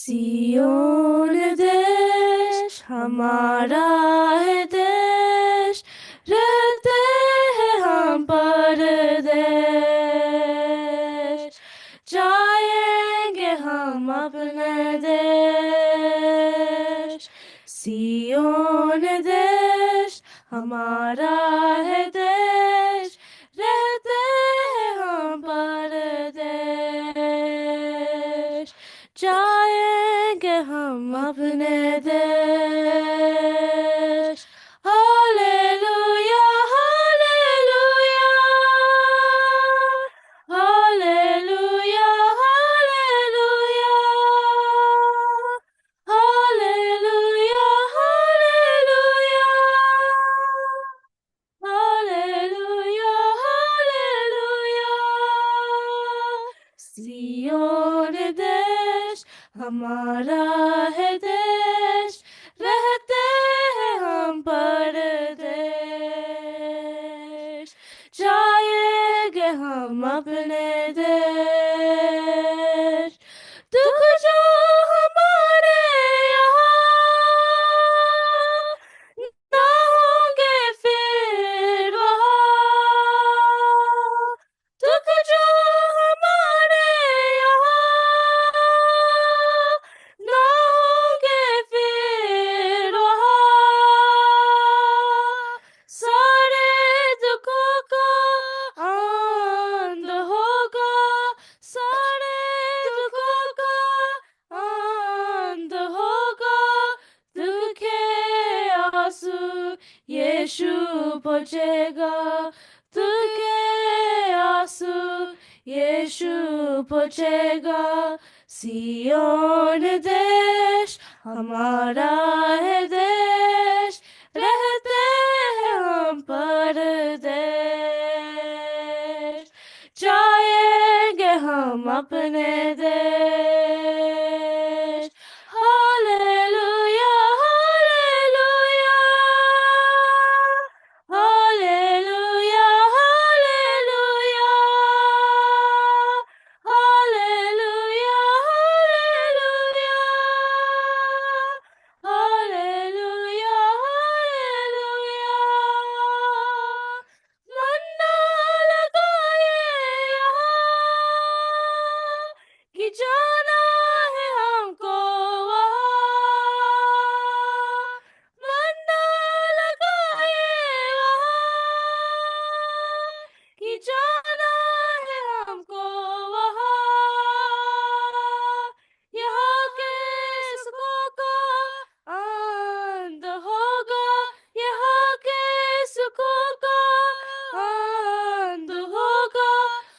सियोन देश हमारा है देश, रहते हैं हम परदेश। जाएंगे हम अपने देश। सियोन देश हमारा है देश, रहते हैं हम परदेश। जाएंगे हम अपने देश। हालेलुया, हालेलुया, हालेलुया, हालेलुया, हालेलुया, हालेलुया, हालेलुया, हालेलुया। सियोन देश हमारा है देश, रहते हैं हम परदेश। जाएंगे हम अपने देश। दुख जो हमारे यहाँ ना होंगे फिर वहाँ। दुख जो हमारे यहाँ ना होंगे फिर वहाँ। सारे दुखों का अंत होगा, सारे दुखों का अंत होगा। दुखे आंसू यीशु पोंछेगा, दुखे आंसू यीशु पोंछेगा। सियोन देश हमारा है देश, रहते हैं हम परदेश। जाएंगे हम अपने देश। हालेलुया, हालेलुया, हालेलुया, हालेलुया, हालेलुया, हालेलुया, हालेलुया, हालेलुया। मन्ना लगाए यहाँ कि जाना है हमको वहाँ। मन्ना लगाए वहाँ कि जाना है हमको वहाँ। यहाँ के सुखों का अंत होगा, यहाँ के सुखों का अंत होगा।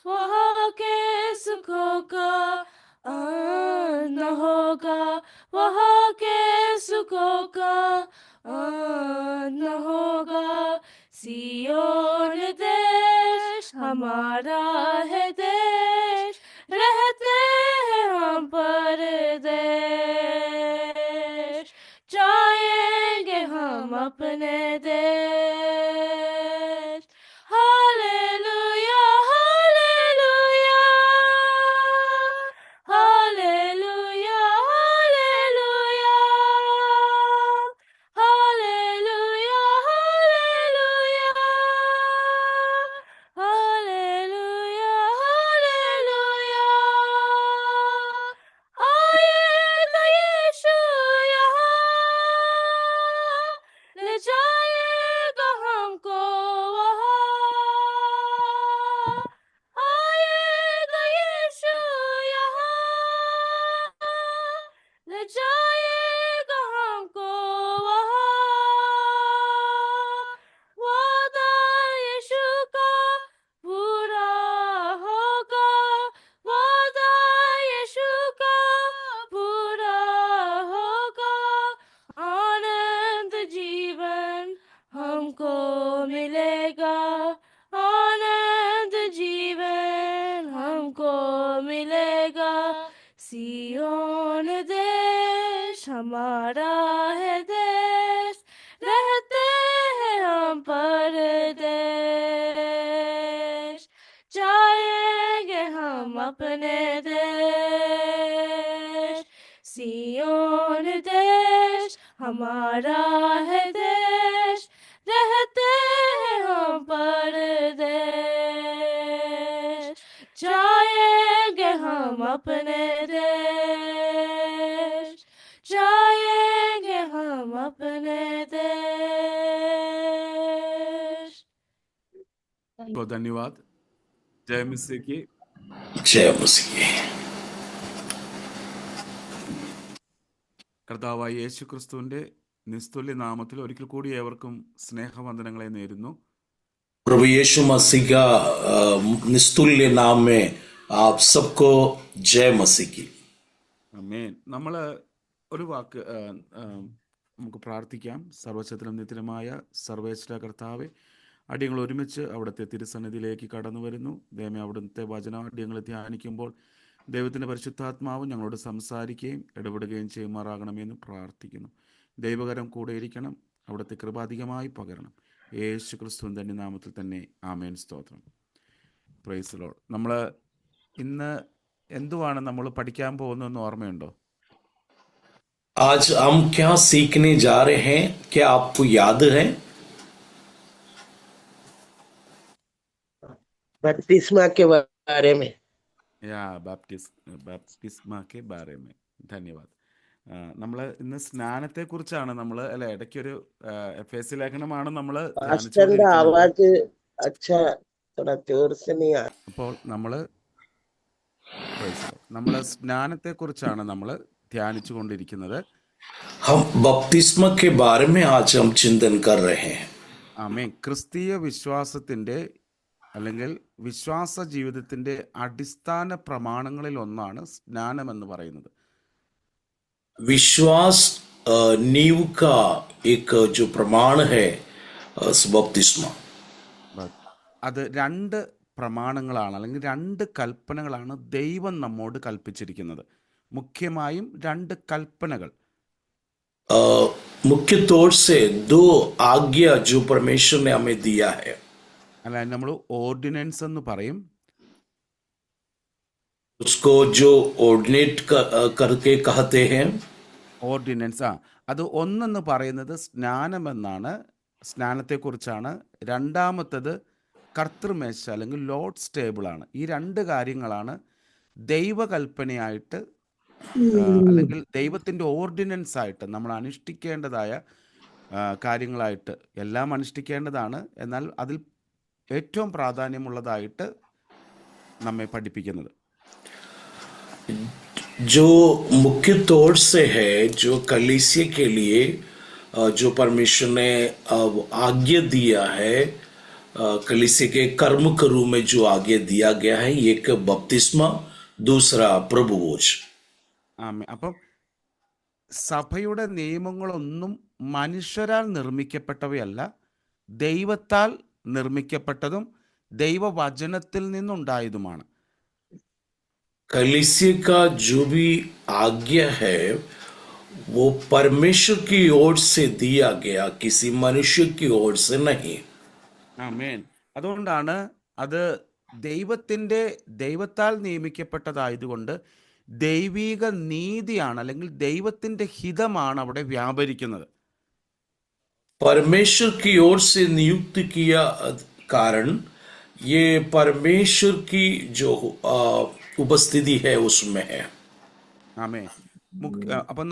वहाँ के सुखों का अंत होगा, वहाँ के सुखों का अंत होगा। सियोन देश हमारा है देश, रहते हैं हम परदेश। जाएंगे हम अपने देश। हालेलुया, हालेलुया, हालेलुया, हालेलुया, हालेलुया, हालेलुया, हालेलुया, हालेलुया। आएगा यीशु यहाँ, ले जाएगा हमको वहाँ। आएगा यीशु यहाँ, ले जाएगा हमको वहाँ। वादा यीशु का पूरा होगा, वादा यीशु का पूरा होगा। आनंद जीवन हमको मिलेगा, आनंद जीवन हमको मिलेगा। सियोन देश हमारा है देश, रहते हैं हम परदेश। जाएंगे हम अपने देश। हमारा है देश, रहते हैं हम परदेश, जाएंगे हम अपने देश, जाएंगे हम अपने देश। बहुत धन्यवाद। जय मसीह की। जय मसीह। കർത്താവായ യേശു ക്രിസ്തുവിന്റെ നിസ്തുല്യ നാമത്തിൽ ഒരിക്കൽ കൂടി ഏവർക്കും സ്നേഹവന്ദനങ്ങളെ നേരുന്നു. प्रभु यीशु मसीह का निस्तुल्य नाम में आप सबको जय मसीह की। ആമേൻ. നമ്മൾ ഒരു വാക്ക് നമുക്ക് പ്രാർത്ഥിക്കാം. സർവശക്തനും നിത്യനുമായ സർവേശ്വര കർത്താവെ, അടിയങ്ങൾ ഒരുമിച്ച് അവിടുത്തെ തിരുസന്നിധിയിലേക്ക് കടന്നു വരുന്നു. ദൈവമേ, അവിടുത്തെ വചന അടിയങ്ങളെ ധ്യാനിക്കുമ്പോൾ ദൈവത്തിൻ്റെ പരിശുദ്ധാത്മാവ് ഞങ്ങളോട് സംസാരിക്കുകയും ഇടപെടുകയും ചെയ്യുമാറാകണമെന്ന് പ്രാർത്ഥിക്കുന്നു. ദൈവകരം കൂടെ ഇരിക്കണം, അവിടുത്തെ കൃപ അധികമായി പകരണം. യേശു ക്രിസ്തുവിൻ തന്നെ നാമത്തിൽ തന്നെ ആമേൻ. സ്തോത്രം. Praise Lord. നമ്മൾ ഇന്ന് എന്തുവാണ് നമ്മൾ പഠിക്കാൻ പോകുന്നതെന്ന് ഓർമ്മയുണ്ടോ? आज हम क्या सीखने जा रहे हैं, क्या आपको याद है? बपतिस्मा के बारे में। യാ ബാപ്റ്റിസ്മ के बारे में. ധന്യവാദ്. നമ്മൾ ഇന്ന് സ്നാനത്തെക്കുറിച്ചാണ് നമ്മൾ അല്ലെ, ഇടയ്ക്കൊരു FSC ലേഖനമാണ് നമ്മൾ पास्टर आवाज अच्छा थोड़ा जोर से नहीं आ। അപ്പോൾ നമ്മൾ സ്നാനത്തെക്കുറിച്ചാണ് നമ്മൾ ധ്യാനിച്ചു കൊണ്ടിരിക്കുന്നത്. हम बपतिस्मा के बारे में आज हम चिंतन कर रहे हैं। ആമേൻ. ക്രിസ്തീയ വിശ്വാസത്തിന്റെ അല്ലെങ്കിൽ വിശ്വാസ ജീവിതത്തിന്റെ അടിസ്ഥാന പ്രമാണങ്ങളിൽ ഒന്നാണ് സ്നാനം എന്ന് പറയുന്നത്. विश्वास नींव का एक जो प्रमाण है बपतिस्मा। അത് രണ്ട് പ്രമാണങ്ങളാണ് അല്ലെങ്കിൽ രണ്ട് കൽപ്പനകളാണ് ദൈവം നമ്മോട് കൽപ്പിച്ചിരിക്കുന്നത്. മുഖ്യമായും രണ്ട് കൽപ്പനകൾ. मुख्य तौर से दो आज्ञा जो परमेश्वर ने हमें दिया है, അല്ല, നമ്മൾ ഓർഡിനൻസ് എന്ന് പറയും. उसको जो ऑर्डिनेट करके कहते हैं। ഓർഡിനൻസ് അത് ഒന്നെന്ന് പറയുന്നത് സ്നാനമെന്നാണ്, സ്നാനത്തെക്കുറിച്ചാണ്. രണ്ടാമത്തത് കർത്തൃമേശ അല്ലെങ്കിൽ ലോർഡ്സ് ടേബിളാണ്. ഈ രണ്ട് കാര്യങ്ങളാണ് ദൈവകൽപ്പനയായിട്ട് അല്ലെങ്കിൽ ദൈവത്തിൻ്റെ ഓർഡിനൻസ് ആയിട്ട് നമ്മൾ അനുഷ്ഠിക്കേണ്ടതായ കാര്യങ്ങളായിട്ട്. എല്ലാം അനുഷ്ഠിക്കേണ്ടതാണ്, എന്നാൽ അതിൽ ഏറ്റവും പ്രാധാന്യമുള്ളതായിട്ട് നമ്മെ പഠിപ്പിക്കുന്നത്. जो मुख्य तौर से है, जो कलीसिया के लिए जो परमेश्वर ने आज्ञा दिया है, कलीसिया के कर्म करू में जो आज्ञा दिया गया है, एक बपतिस्मा, दूसरा प्रभुभोज। അപ്പം സഭയുടെ നിയമങ്ങളൊന്നും മനുഷ്യരാൽ നിർമ്മിക്കപ്പെട്ടവയല്ല, ദൈവത്താൽ നിർമ്മിക്കപ്പെട്ടതും ദൈവവചനത്തിൽ നിന്നുണ്ടായതുമാണ്. कलीसिया का जो भी आज्ञा है वो परमेश्वर की ओर से दिया गया, किसी मनुष्य की ओर से नहीं। ആമേൻ. അതുകൊണ്ടാണ് അത് ദൈവത്താൽ നിയമിക്കപ്പെട്ടതായതുകൊണ്ട് ദൈവിക നീതിയാണ് അല്ലെങ്കിൽ ദൈവത്തിൻ്റെ ഹിതമാണ് അവിടെ വ്യാപരിക്കുന്നത്. परमेश्वर की ओर से नियुक्त किया कारण ये परमेश्वर की जो उपस्थिति है उसमें है। ആമേൻ. അപ്പം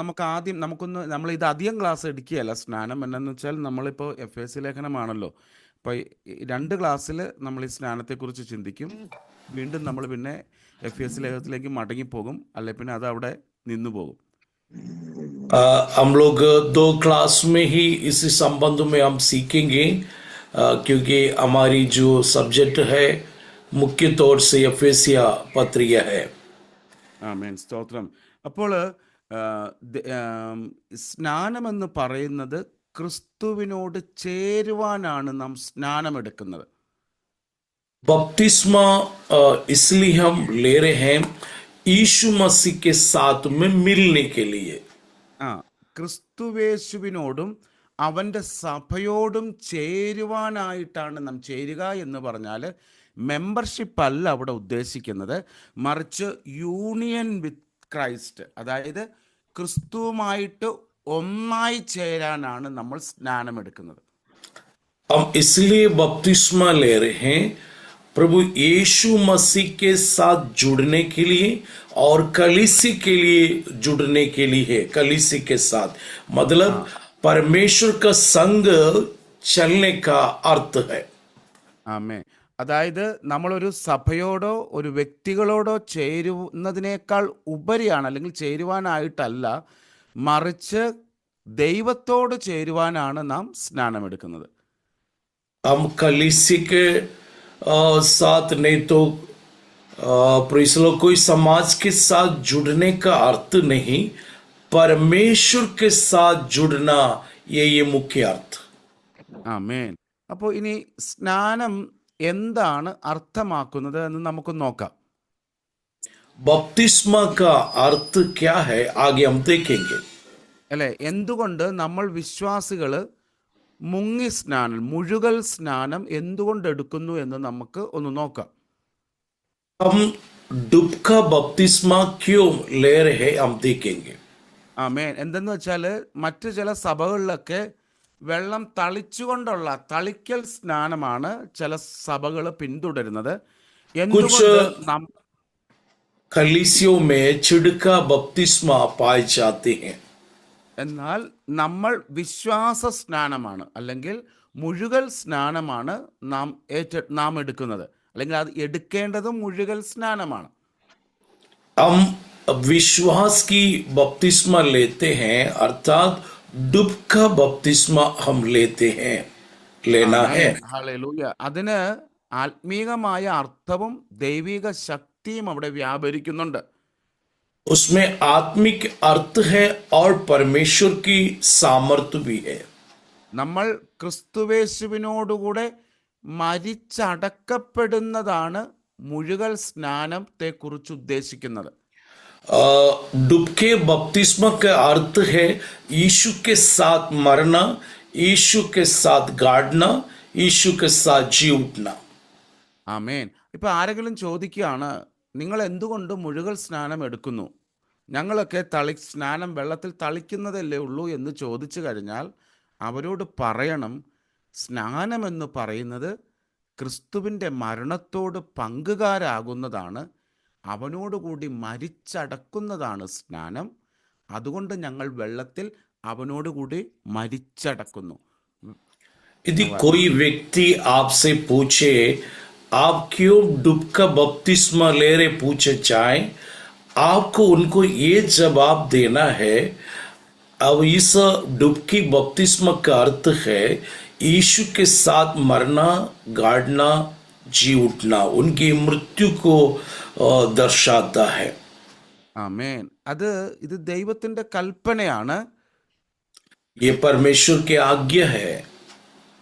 നമ്മൾ ഇത് അധികം ക്ലാസ് എടുക്കുകയല്ല. സ്നാനം എന്നു വെച്ചാൽ നമ്മളിപ്പോൾ FSC ലേഖനമാണല്ലോ. അപ്പോൾ രണ്ട് ക്ലാസ്സിൽ നമ്മൾ ഈ സ്നാനത്തെക്കുറിച്ച് ചിന്തിക്കും. വീണ്ടും നമ്മൾ പിന്നെ FSC ലേഖനത്തിലേക്ക് മടങ്ങിപ്പോകും, അല്ലെ പിന്നെ അത് അവിടെ നിന്നു പോകും. हम लोग दो क्लास में ही इसी संबंध में हम सीखेंगे, क्योंकि हमारी जो सब्जेक्ट है मुख्य तौर से एफेसिया पत्रिका है। ആമേൻ. സ്തോത്രം. അപ്പോൾ സ്നാനമെന്ന് പറയുന്നത് ക്രിസ്തുവിനോട് ചേരുവാനാണ് നാം സ്നാനമെടുക്കുന്നത്. बपतिस्मा इसलिए हम ले रहे हैं यीशु मसीह के साथ में मिलने के लिए। ക്രിസ്തുവേശുവിനോടും അവൻ്റെ സഭയോടും ചേരുവാനായിട്ടാണ് നാം ചേരുക എന്ന് പറഞ്ഞാൽ മെമ്പർഷിപ്പ് അല്ല അവിടെ ഉദ്ദേശിക്കുന്നത്, മറിച്ച് യൂണിയൻ വിത്ത് ക്രൈസ്റ്റ്, അതായത് ക്രിസ്തുവുമായിട്ട് ഒന്നായി ചേരാനാണ് നമ്മൾ സ്നാനമെടുക്കുന്നത്. हम इसलिए बपतिस्मा ले रहे हैं प्रभु यीशु मसीह के साथ जुड़ने के लिए और कलीसी के लिए जुड़ने के लिए है. कलीसी के साथ मतलब परमेश्वर का संग चलने का अर्थ है. ആമേ. അതായത് നമ്മളൊരു സഭയോടോ ഒരു വ്യക്തികളോടോ ചേരുന്നതിനേക്കാൾ ഉപരിയാണ്, അല്ലെങ്കിൽ ചേരുവാനായിട്ടല്ല, മറിച്ച് ദൈവത്തോട് ചേരുവാനാണ് നാം സ്നാനമെടുക്കുന്നത്. हम कलीसी के साथ नहीं तो प्रिसलो कोई समाज के साथ जुड़ने का अर्थ नहीं, परमेश्वर के साथ जुड़ना ये मुख्य अर्थ. ആമേൻ. അപ്പോൾ ഇനി സ്നാനം എന്താണ് അർത്ഥമാക്കുന്നത് എന്ന് നമുക്ക് നോക്കാം. बपतिस्मा का अर्थ क्या है आगे हम देखेंगे. അല്ലെ, എന്തുകൊണ്ട് നമ്മൾ വിശ്വാസികൾ മുങ്ങി സ്നാനം, മുഴുകൽ സ്നാനം എന്തുകൊണ്ട് എടുക്കുന്നു എന്ന് നമുക്ക് ഒന്ന് നോക്കാം. हम डुबका बपतिस्मा क्यों ले रहे हैं हम देखेंगे. ആമേൻ. എന്തെന്ന് വെച്ചാൽ മറ്റു ചില സഭകളിലൊക്കെ വെള്ളം തളിച്ചുകൊണ്ടുള്ള തളിക്കൽ സ്നാനമാണ് ചില സഭകൾ പിന്തുടരുന്നത്. എന്തുകൊണ്ട് कलीसियों में छिड़का बपतिस्मा पाए जाते हैं. എന്നാൽ നമ്മൾ വിശ്വാസ സ്നാനമാണ്, അല്ലെങ്കിൽ മുഴുകൽ സ്നാനമാണ് നാം എടുക്കുന്നത്, അല്ലെങ്കിൽ അത് എടുക്കേണ്ടതും മുഴുകൽ സ്നാനമാണ്. हम विश्वास की बपतिस्मा लेते हैं अर्थात डुबका बपतिस्मा हम लेते हैं, लेना है. ഹല്ലേലൂയ. അതിന് ആത്മീകമായ അർത്ഥവും ദൈവിക ശക്തിയും അവിടെ വ്യാപരിക്കുന്നുണ്ട്. उसमें आत्मिक अर्थ है और परमेश्वर की सामर्थ्य भी है. നമ്മൾ ക്രിസ്തുവേശുവിനോടുകൂടെ മരിച്ചടക്കപ്പെടുന്നതാണ് മുഴുകൽ സ്നാനത്തെ കുറിച്ച് ഉദ്ദേശിക്കുന്നത്. डुबके बपतिस्मा का अर्थ है यीशु के साथ मरना, यीशु के साथ गाड़ना, यीशु के साथ जी उठना. ആമേൻ. ഇപ്പൊ ആരെങ്കിലും ചോദിക്കുകയാണ്, നിങ്ങൾ എന്തുകൊണ്ട് മുഴുകൽ സ്നാനം എടുക്കുന്നു? ഞങ്ങളൊക്കെ സ്നാനം വെള്ളത്തിൽ തളിക്കുന്നതല്ലേ ഉള്ളൂ എന്ന് ചോദിച്ചു കഴിഞ്ഞാൽ അവരോട് പറയണം, സ്നാനമെന്ന് പറയുന്നത് ക്രിസ്തുവിൻ്റെ മരണത്തോട് പങ്കുകാരാകുന്നതാണ്, അവനോടുകൂടി മരിച്ചടക്കുന്നതാണ് സ്നാനം. അതുകൊണ്ട് ഞങ്ങൾ വെള്ളത്തിൽ അവനോടുകൂടി മരിച്ചടക്കുന്നു. यदि कोई व्यक्ति आपसे पूछे आप क्यों डुबका बपतिस्मा ले रहे पूछे जाए, आपको उनको ये जवाब देना है, अब इस डुबकी बपतिस्मा का अर्थ है यीशु के साथ मरना, गाड़ना, जी उठना, उनकी मृत्यु को दर्शाता है. ആമേൻ. ഇത് ദൈവത്തിന്റെ കൽപ്പനയാണ്. ये परमेश्वर की आज्ञा है.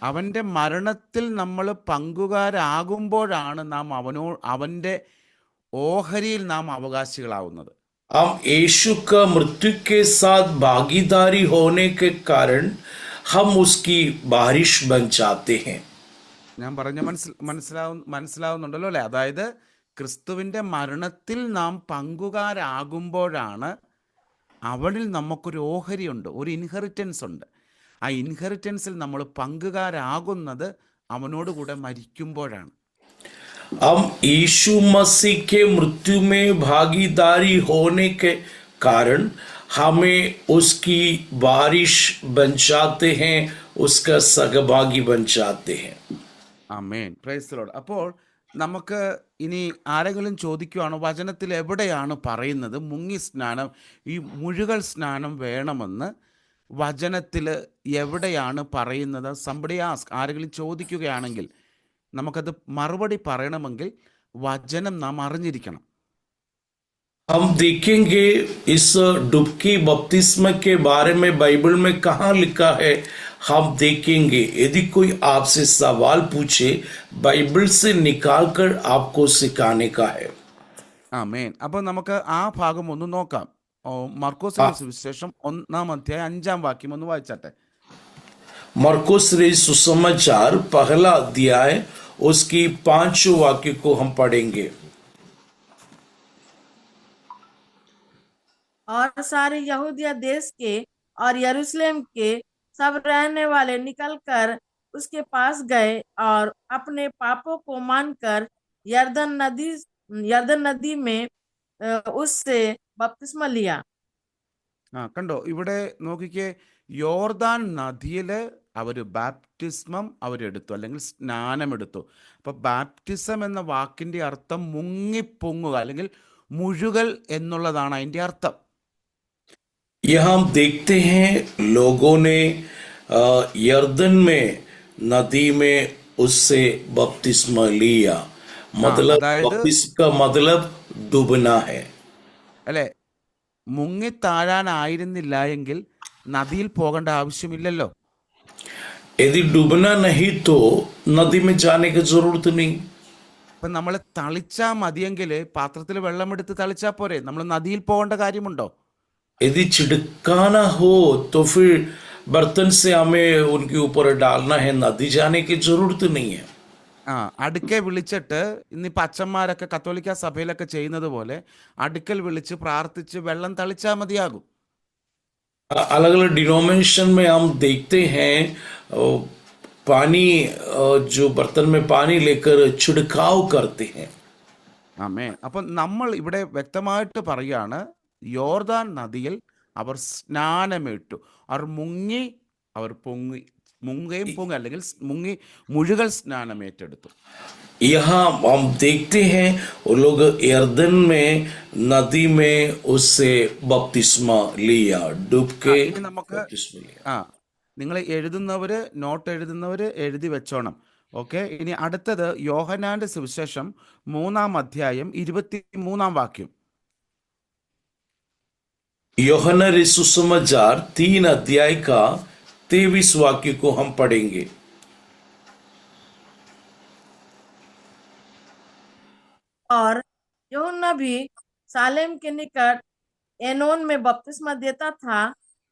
അവന്റെ മരണത്തിൽ നമ്മൾ പങ്കുകാരാകുമ്പോഴാണ് നാം അവന്റെ ഓഹരിയിൽ നാം അവകാശികളാവുന്നത്. हम यीशु का मृत्यु के साथ भागीदारी होने के कारण हम उसकी बारिश बन जाते हैं. ഞാൻ പറഞ്ഞ മനസ്സിലാവുന്നുണ്ടല്ലോ അല്ലെ? അതായത് ക്രിസ്തുവിന്റെ മരണത്തിൽ നാം പങ്കുകാരാകുമ്പോഴാണ് അവനിൽ നമുക്കൊരു ഓഹരിയുണ്ട്, ഒരു ഇൻഹെറിറ്റൻസ് ഉണ്ട്. ആ ഇൻഹെറിറ്റൻസിൽ നമ്മൾ പങ്കുകാരാകുന്നത് അവനോടുകൂടെ മരിക്കുമ്പോഴാണ്. हम यीशु मसीह के मृत्यु में भागीदारी होने के कारण हमें उसकी बारिश बन जाते हैं, उसका सहभागी बन जाते हैं. ആമേൻ. Praise the Lord. അപ്പോൾ നമുക്ക് ഇനി ആരെങ്കിലും ചോദിക്കുകയാണ്, വചനത്തിൽ എവിടെയാണ് പറയുന്നത് മുങ്ങി സ്നാനം, ഈ മുഴുകൽ സ്നാനം വേണമെന്ന് വചനത്തിൽ എവിടെയാണ് പറയുന്നത്? സംബഡി ആസ്ക്, ആരെങ്കിലും ചോദിക്കുകയാണെങ്കിൽ നമുക്കത് മറുപടി പറയണമെങ്കിൽ വചനം നാം അറിഞ്ഞിരിക്കണം. हम देखेंगे इस डुबकी बपतिस्मा के बारे में बाइबल में कहाँ लिखा है. हम देखेंगे, यदि कोई आपसे सवाल पूछे बाइबल से निकालकर आपको सिखाने का है. ആമേൻ. അപ്പോൾ നമുക്ക് ആ ഭാഗം ഒന്ന് നോക്കാം. മർക്കോസിന്റെ സുവിശേഷം 1-ാം അധ്യായം 5-ാം വാക്യം ഒന്ന് വായിച്ചാട്ടെ. मरकुस रे सुसमाचार 1 अध्याय उसकी 5 वाक्य को हम पढ़ेंगे. और सारे यहूदिया देश के और यरूशलेम के सब रहने वाले निकलकर उसके पास गए और अपने पापों को मानकर यरदन नदी में उससे बपतिस्मा लिया। കണ്ടോ ഇവിടെ നോക്കിക്കേ, യോർദാൻ നദിയിൽ അവർ ബാപ്റ്റിസ്മം അവരെടുത്തു, അല്ലെങ്കിൽ സ്നാനമെടുത്തു. അപ്പോൾ ബാപ്റ്റിസം എന്ന വാക്കിൻ്റെ അർത്ഥം മുങ്ങിപ്പൊങ്ങുക അല്ലെങ്കിൽ മുഴുകൽ എന്നുള്ളതാണ് അതിൻ്റെ അർത്ഥം. यहाँ हम देखते हैं लोगों ने यर्दन में नदी में उससे बपतिस्मा लिया। मतलब अदायद बपतिस्मा का मतलब डूबना है। അല്ലേ? മുങ്ങിത്താഴാനായിരുന്നില്ല എങ്കിൽ നദിയിൽ പോകേണ്ട ആവശ്യമില്ലല്ലോ. यदि डूबना नहीं तो नदी में जाने की जरूरत नहीं। ഇപ്പം നമ്മൾ തളിച്ചാൽ മതിയെങ്കിൽ പാത്രത്തിൽ വെള്ളമെടുത്ത് തളിച്ചാൽ പോരെ, നമ്മൾ നദിയിൽ പോകേണ്ട കാര്യമുണ്ടോ? यदि छिड़काना हो तो फिर बर्तन से हमें उनके ऊपर डालना है, नदी जाने की जरूरत नहीं है। അടുക്കെ വിളിച്ചിട്ട് ഇന്നിപ്പോൾ അച്ഛന്മാരൊക്കെ കത്തോലിക്ക സഭയിലൊക്കെ ചെയ്യുന്നത് പോലെ അടുക്കൽ വിളിച്ച് പ്രാർത്ഥിച്ച് വെള്ളം തളിച്ചാൽ മതിയാകും. अलग अलग डिनोमिनेशन में हम देखते हैं पानी जो बर्तन में पानी लेकर छिड़काव करते हैं। ആമേ. അപ്പം നമ്മൾ ഇവിടെ വ്യക്തമായിട്ട് പറയുകയാണ്, യോർദാൻ നദിയിൽ അവർ സ്നാനമിട്ടു, അവർ മുങ്ങി, അവർ മുങ്ങുകയും അല്ലെങ്കിൽ മുഴുകൽ സ്നാനം ഏറ്റെടുത്തു. यहाँ हम देखते हैं वो लोग यर्दन में नदी में उससे बपतिस्मा लिया, डूब के ഇനി നമുക്ക് बपतिस्मा लिया। നിങ്ങൾ നോട്ട് എഴുതുന്നവർ എഴുതി വെച്ചോണം. ഓക്കെ. ഇനി അടുത്തത് യോഹന്നാന്റെ സുവിശേഷം 3-ാം അധ്യായം 23-ാം വാക്യം. यूहन्ना सुसमाचार 3 अध्याय का 23 वाक्य को हम पढ़ेंगे। और यूहन्ना भी सालेम के निकट एनोन में बपतिस्मा देता था,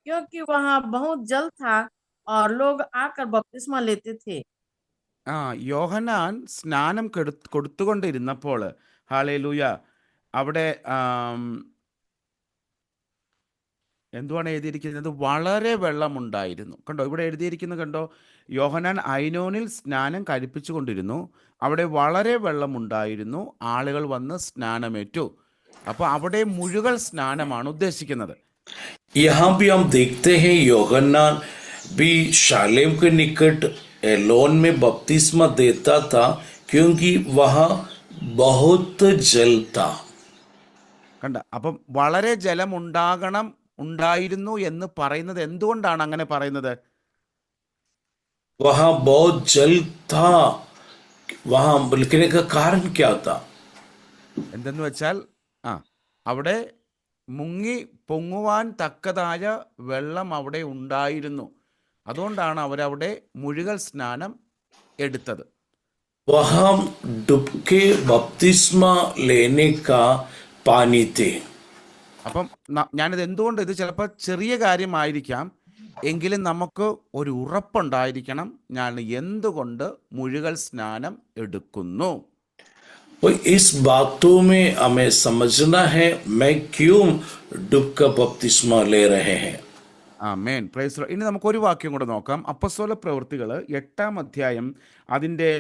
क्योंकि वहां बहुत जल था और लोग आकर बपतिस्मा लेते थे। യോഹന്നാൻ സ്നാനം കൊടുത്തുകൊണ്ടിരുന്നപ്പോൾ, ഹല്ലേലൂയ, അവിടെ എന്തുവാണ് എഴുതിയിരിക്കുന്നത്? വളരെ വെള്ളമുണ്ടായിരുന്നു. കണ്ടോ, ഇവിടെ എഴുതിയിരിക്കുന്നത് കണ്ടോ, യോഹന്നാൻ ഐനോനിൽ സ്നാനം കഴിപ്പിച്ചു കൊണ്ടിരുന്നു, അവിടെ വളരെ വെള്ളമുണ്ടായിരുന്നു, ആളുകൾ വന്ന് സ്നാനമേറ്റു. അപ്പോൾ അവിടെ മുഴുവൻ സ്നാനമാണ് ഉദ്ദേശിക്കുന്നത്. यहाँ भी हम देखते हैं यूहन्ना भी शालेम के निकट एलोन में बपतिस्मा देता था, क्योंकि वहां बहुत जल था। കണ്ട, അപ്പം വളരെ ഉണ്ടായിരുന്നു എന്ന് പറയുന്നത് എന്തുകൊണ്ടാണ് അങ്ങനെ പറയുന്നത്? वहां बहुत जल था, वहां लिखने का कारण क्या था? എന്തെന്ന് വെച്ചാൽ അവിടെ മുങ്ങി പൊങ്ങുവാൻ തക്കതായ വെള്ളം അവിടെ ഉണ്ടായിരുന്നു. അതുകൊണ്ടാണ് അവരവിടെ മുഴുവൻ സ്നാനം എടുത്തത്. वहां डुबके बपतिस्मा लेने का पानी थे। അപ്പം ഞാനിത് എന്തുകൊണ്ട്, ഇത് ചിലപ്പോൾ ചെറിയ കാര്യമായിരിക്കാം, എങ്കിലും നമുക്ക് ഒരു ഉറപ്പുണ്ടായിരിക്കണം, ഞാൻ എന്തുകൊണ്ട് മുഴുവൻ സ്നാനം എടുക്കുന്നു. तो इस बातों में हमें समझना है मैं क्यों डुबका बपतिस्मा ले रहे हैं। ആമേൻ. Praise the Lord. ഇനി നമുക്കൊരു വാക്യം കൂടെ നോക്കാം. അപ്പോസ്തല പ്രവൃത്തികൾ 8-ാം അധ്യായം അതിൻ്റെ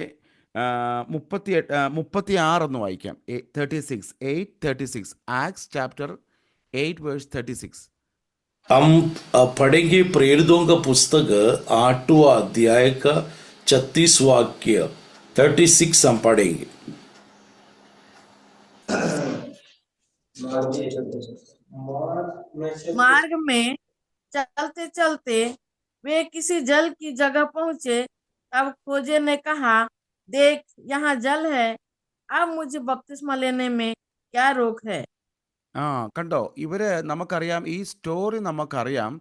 36 ഒന്ന് വായിക്കാം. 8:36 ആക്ട്സ് ചാപ്റ്റർ 8 വേഴ്സ് 36. हम पढ़ेंगे प्रेरितों का पुस्तक 8वां अध्याय का 36 वाक्य 36 हम पढ़ेंगे। मार्ग में चलते चलते वे किसी जल की जगह पहुंचे, तब खोजे ने कहा, देख यहाँ जल है, अब मुझे बपतिस्मा लेने में क्या रोक है। കണ്ടോ, നമുക്കറിയാം, ഈ സ്റ്റോറി നമുക്കറിയാം.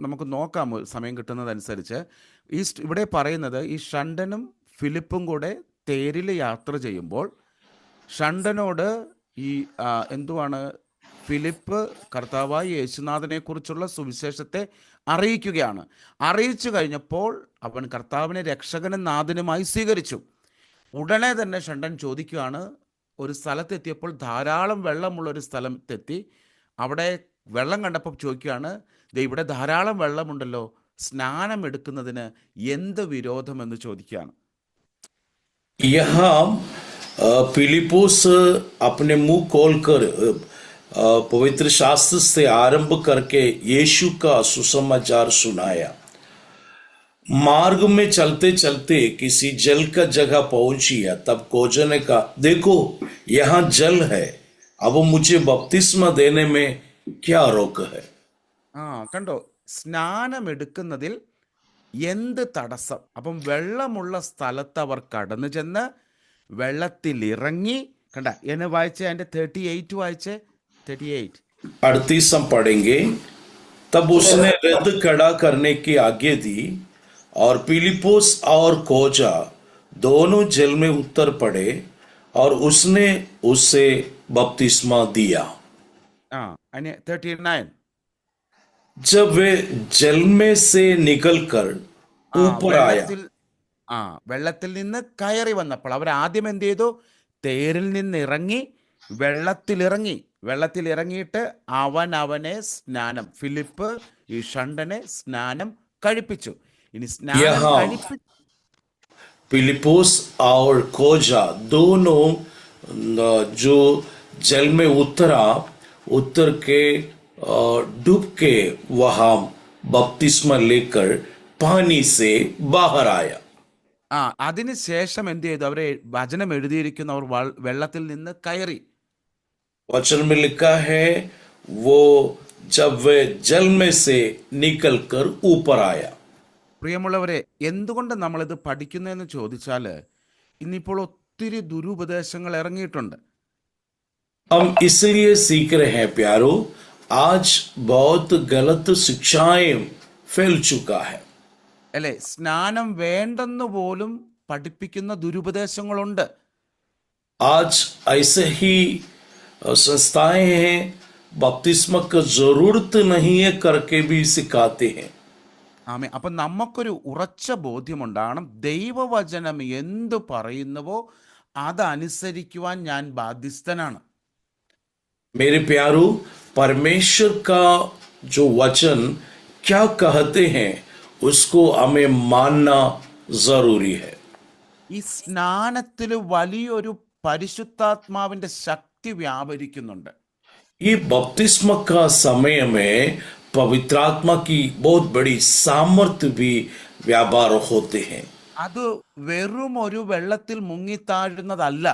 നമുക്ക് നോക്കാം സമയം കിട്ടുന്നതനുസരിച്ച്. ഇവിടെ പറയുന്നത്, ഈ ഷണ്ടനും ഫിലിപ്പും കൂടെ തേരിൽ യാത്ര ചെയ്യുമ്പോൾ ഷണ്ടനോട് ഈ എന്തുവാണ്, ഫിലിപ്പ് കർത്താവായ യേശുനാഥനെ കുറിച്ചുള്ള സുവിശേഷത്തെ അറിയിക്കുകയാണ്. അറിയിച്ചു കഴിഞ്ഞപ്പോൾ അവൻ കർത്താവിനെ രക്ഷകനും നാഥനുമായി സ്വീകരിച്ചു. ഉടനെ തന്നെ ഷണ്ടൻ ചോദിക്കുകയാണ്, ഒരു സ്ഥലത്തെത്തിയപ്പോൾ ധാരാളം വെള്ളമുള്ളൊരു സ്ഥലത്തെത്തി, അവിടെ വെള്ളം കണ്ടപ്പോൾ ചോദിക്കുകയാണ്, ദേ ഇവിടെ ധാരാളം വെള്ളമുണ്ടല്ലോ, സ്നാനം എടുക്കുന്നതിന് എന്ത് വിരോധമെന്ന് ചോദിക്കുകയാണ്. यहाँ फिलिपोस अपने मुंह खोलकर पवित्र शास्त्र से आरंभ करके यीशु का सुसमाचार सुनाया. मार्ग में चलते चलते किसी जल का जगह पहुंचिया, तब खोजा ने कहा, देखो यहाँ जल है, अब मुझे बपतिस्मा देने में क्या रोक है. കണ്ടോ, സ്നാനം എടുക്കുന്നതിൽ എന്ത് തടസ്സം? അപ്പം വെള്ളമുള്ള സ്ഥലത്ത് അവർ കടന്നു ചെന്ന് വെള്ളത്തിൽ ഇറങ്ങി. കണ്ട, എന്നെ വായിച്ചേ, അതിന്റെ 38 വായിച്ചേ, 38. 38 हम पढ़ेंगे. तब उसने रथ खड़ा करने की आज्ञा दी और फिलिपोस और खोजा दोनों जल में उतर पड़े और उसने उससे बपतिस्मा दिया. അതിന് 39. जब वे जल में से निकलकर ऊपर आया, വെള്ളത്തിൽ നിന്ന് കയറി വന്നപ്പോൾ അവർ ആദ്യം എന്ത് ചെയ്തു? തേരിൽ നിന്ന് ഇറങ്ങി വെള്ളത്തിൽ ഇറങ്ങിയിട്ട് അവനെ സ്നാനം, ഫിലിപ്പ് ഈ ഷണ്ടനെ സ്നാനം കഴിപ്പിച്ചു. इन्हें स्नान यहाँ കഴിപ്പി फिलिपोस और खोजा दोनों जो जल में उतर के डूब के वहां बपतिस्मा लेकर पानी से बाहर आया. അതിനുശേഷം എന്ത് ചെയ്തു? അവരെ വചനം എഴുതിയിരിക്കുന്ന അവർ വെള്ളത്തിൽ നിന്ന് കയറി. वचन में लिखा है वो जब वे जल में से निकलकर ऊपर आया. പ്രിയമുള്ളവരെ, എന്തുകൊണ്ട് നമ്മളിത് പഠിക്കുന്നതെന്ന് ചോദിച്ചാൽ, ഇന്നിപ്പോൾ ഒത്തിരി ദുരുപദേശങ്ങൾ ഇറങ്ങിയിട്ടുണ്ട്. हम इसलिए सीख रहे हैं प्यारो, आज बहुत गलत शिक्षाएं फैल चुका है. അല്ലെ, സ്നാനം വേണ്ടെന്ന് പോലും പഠിപ്പിക്കുന്ന ദുരുപദേശങ്ങളുണ്ട്. आज ऐसे ही संस्थाएं हैं, बपतिस्मा की जरूरत नहीं है करके भी सिखाते हैं. അപ്പം നമുക്കൊരു ഉറച്ച ബോധ്യമുണ്ടാകണം, ദൈവവചനം എന്തു പറയുന്നുവോ അതനുസരിക്കുവാൻ ഞാൻ ബാധ്യസ്ഥനാണ്. मेरे प्यारो, परमेश्वर का जो वचन क्या कहते हैं उसको हमें मानना जरूरी है. ഈ സ്നാനത്തിൽ വലിയൊരു പരിശുദ്ധാത്മാവിന്റെ ശക്തി വ്യാപരിക്കുന്നുണ്ട്. ये बपतिस्मा का समय में पवित्र आत्मा की बहुत बड़ी सामर्थ्य भी व्यापार होते हैं. അത് വെറും ഒരു വെള്ളത്തിൽ മുങ്ങിത്താഴുന്നതല്ല.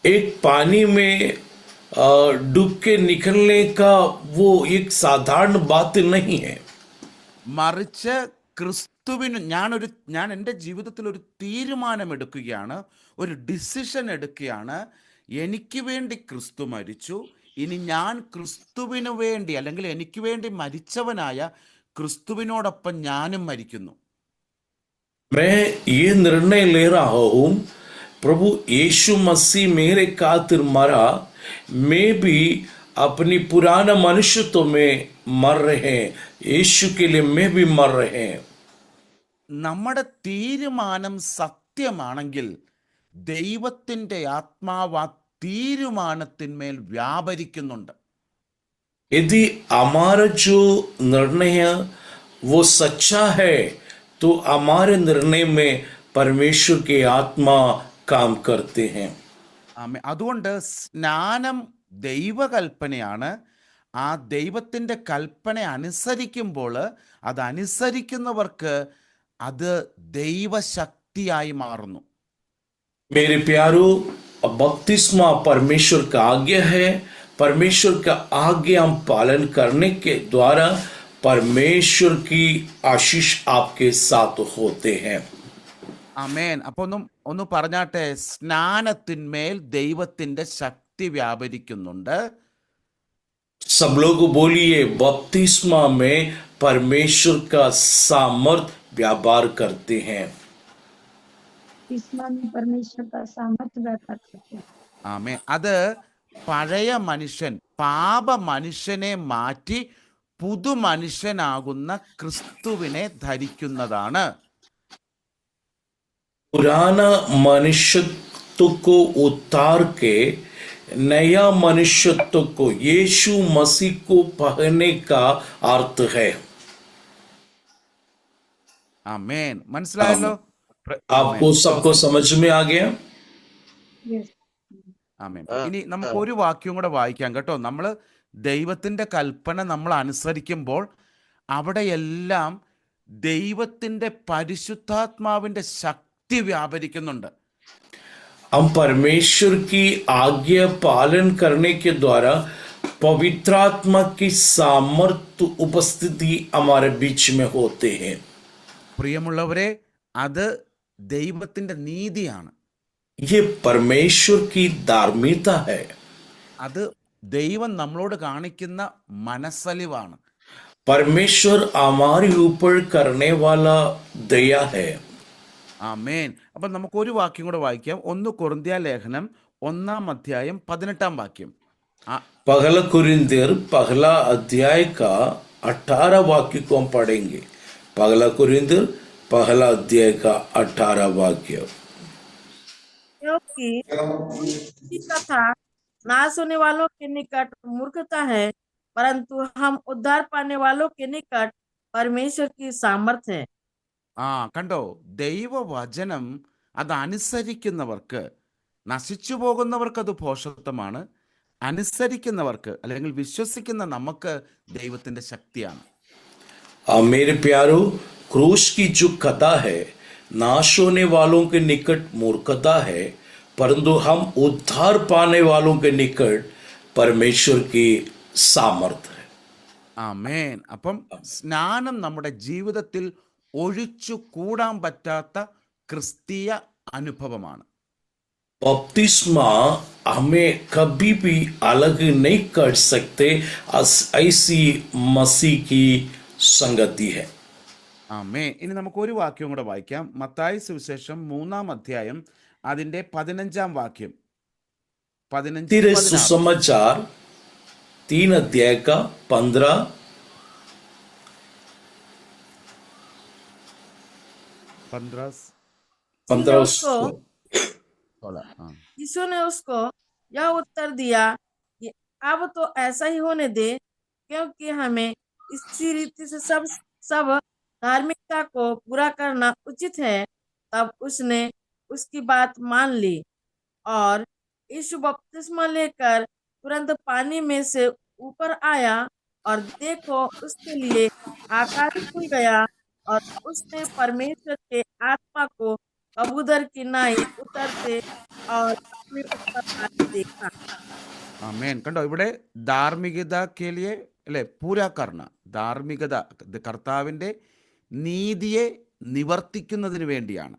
एक पानी में डूब के निकलने का वो एक साधारण बात नहीं है. മറിച്ച് ക്രിസ്തുവിന് ഞാൻ എൻ്റെ ജീവിതത്തിൽ ഒരു തീരുമാനമെടുക്കുകയാണ്, ഒരു ഡിസിഷൻ എടുക്കുകയാണ്. എനിക്ക് വേണ്ടി ക്രിസ്തു മരിച്ചു, ഇനി ഞാൻ ക്രിസ്തുവിന് വേണ്ടി, അല്ലെങ്കിൽ എനിക്ക് വേണ്ടി മരിച്ചവനായ ക്രിസ്തുവിനോടൊപ്പം ഞാനും മരിക്കുന്നു. मैं ये निर्णय ले रहा हूं, प्रभु यीशु मसीह मेरे खातिर मरा, मैं भी अपनी पुराना मनुष्यत्व में मर रहे हैं, यीशु के लिए मैं भी मर रहे हैं. നമ്മുടെ തീരുമാനം സത്യമാണെങ്കിൽ ദൈവത്തിൻ്റെ ആത്മാവ് ആ തീരുമാനത്തിന്മേൽ വ്യാപരിക്കുന്നുണ്ട്. यदि हमारा जो निर्णय वो सच्चा है तो हमारे निर्णय में परमेश्वर की आत्मा काम करते हैं. അതുകൊണ്ട് സ്നാനം ദൈവകൽപ്പനയാണ്. ആ ദൈവത്തിൻ്റെ കൽപ്പന അനുസരിക്കുമ്പോൾ അതനുസരിക്കുന്നവർക്ക് അത് ദൈവശക്തിയായി മാറുന്നു. मेरे प्यारो, बपतिस्मा परमेश्वर का आज्ञा है. परमेश्वर का आज्ञा हम पालन करने के द्वारा परमेश्वर की आशीष आपके साथ होते हैं. ആമേൻ. അപ്പൊ ഒന്ന് പറഞ്ഞാട്ടെ, സ്നാനത്തിന്മേൽ ദൈവത്തിന്റെ ശക്തി വ്യാപരിക്കുന്നുണ്ട്. सब लोग बोलिए, बपतिस्मा में परमेश्वर का सामर्थ व्यापार करते हैं. बपतिस्मा में परमेश्वर का सामर्थ व्यापार करते हैं. ആമേൻ. അത് പഴയ മനുഷ്യൻ, പാപ മനുഷ്യനെ മാറ്റി പുതു മനുഷ്യനാകുന്ന ക്രിസ്തുവിനെ ധരിക്കുന്നതാണ്. पुराना मनुष्यत्व को उतार के नया मनुष्यत्व को यीशु मसीह को पहनने का अर्थ है। ആമേൻ. മനസ്സിലായല്ലോ? आपको ആമേൻ. सबको സ്തോത്രം. समझ में आ गया? Yes. ആമേൻ. ആ, ഇനി നമുക്ക് ആ. ഒരു വാക്യം കൂടെ വായിക്കാം കേട്ടോ. നമ്മൾ ദൈവത്തിൻ്റെ കൽപ്പന നമ്മൾ അനുസരിക്കുമ്പോൾ അവിടെയെല്ലാം ദൈവത്തിൻ്റെ പരിശുദ്ധാത്മാവിൻ്റെ ശക്തി വ്യാപരിക്കുന്നുണ്ട്. हम परमेश्वर की आज्ञा पालन करने के द्वारा पवित्र आत्मा की सामर्थ्य उपस्थिति हमारे बीच में होते हैं। പ്രിയമുള്ളവരെ, അത് ദൈവത്തിൻ്റെ നീതിയാണ്. ये परमेश्वर की धार्मिकता है। അത് ദൈവം നമ്മളോട് കാണിക്കുന്ന മനസ്സലിവാണ്. परमेश्वर हमारे ऊपर करने वाला दया है। ആമേൻ. അപ്പം നമുക്കൊരു വാക്യം കൂടെ വായിക്കാം. 1 കൊരിന്ത്യ ലേഖനം 1-18 पहला कुरिन्थियर पहला अध्याय का 18 वाक्य को हम पढ़ेंगे। पहला कुरिन्थियर पहला अध्याय का 18 वाक्य। क्योंकि उनकी कथा नाश होने वालों के निकट मूर्खता है, परंतु हम उद्धार पाने वालों के निकट परमेश्वर की सामर्थ है। കണ്ടോ, ദൈവവചനം അത് അനുസരിക്കുന്നവർക്ക്, നശിച്ചു പോകുന്നവർക്ക് അത് ഭോഷത്വമാണ്. അനുസരിക്കുന്നവർക്ക് അല്ലെങ്കിൽ വിശ്വസിക്കുന്ന നമുക്ക് ദൈവത്തിൻ്റെ ശക്തിയാണ്. मेरे प्यारो, क्रूस की जो कथा है नाश होने वालों के निकट मूर्खता है, परंतु हम उद्धार पाने वालों के निकट परमेश्वर की सामर्थ है। ആമേൻ. അപ്പം സ്നാനം നമ്മുടെ ജീവിതത്തിൽ ഒഴിച്ചു കൂടാൻ പറ്റാത്ത ക്രിസ്തീയ അനുഭവമാണ്. बपतिस्मा हमें कभी भी अलग नहीं कर सकते, ऐसी मसीह की संगति है। ആമേൻ. ഇനി നമുക്ക് ഒരു വാക്യം കൂടെ വായിക്കാം. മത്തായി സുവിശേഷം 3-ാം അതിൻ്റെ 15-ാം വാക്യം. 15, तेरे 16. सुसमाचार 3 अध्याय का 15 यीशु ने उसको यह उत्तर दिया कि अब तो ऐसा ही होने दे, क्योंकि हमें इसी रीति से सब धार्मिकता को पूरा करना उचित है। तब उसने उसकी बात मान ली और यीशु बपतिस्मा लेकर तुरंत पानी में से ऊपर आया और देखो उसके लिए आकाश खुल गया और उसने परमेश्वर के आत्मा को कबूतर की नाई उतरते और अपने ऊपर आते देखा। ആമേൻ. കണ്ടോ, ഇവിടെ ധാർമ്മികത കേലിയെ അല്ലെ പൂരാക്കർണ, ധാർമ്മികത കർത്താവിൻ്റെ നീതിയെ നിവർത്തിക്കുന്നതിന് വേണ്ടിയാണ്.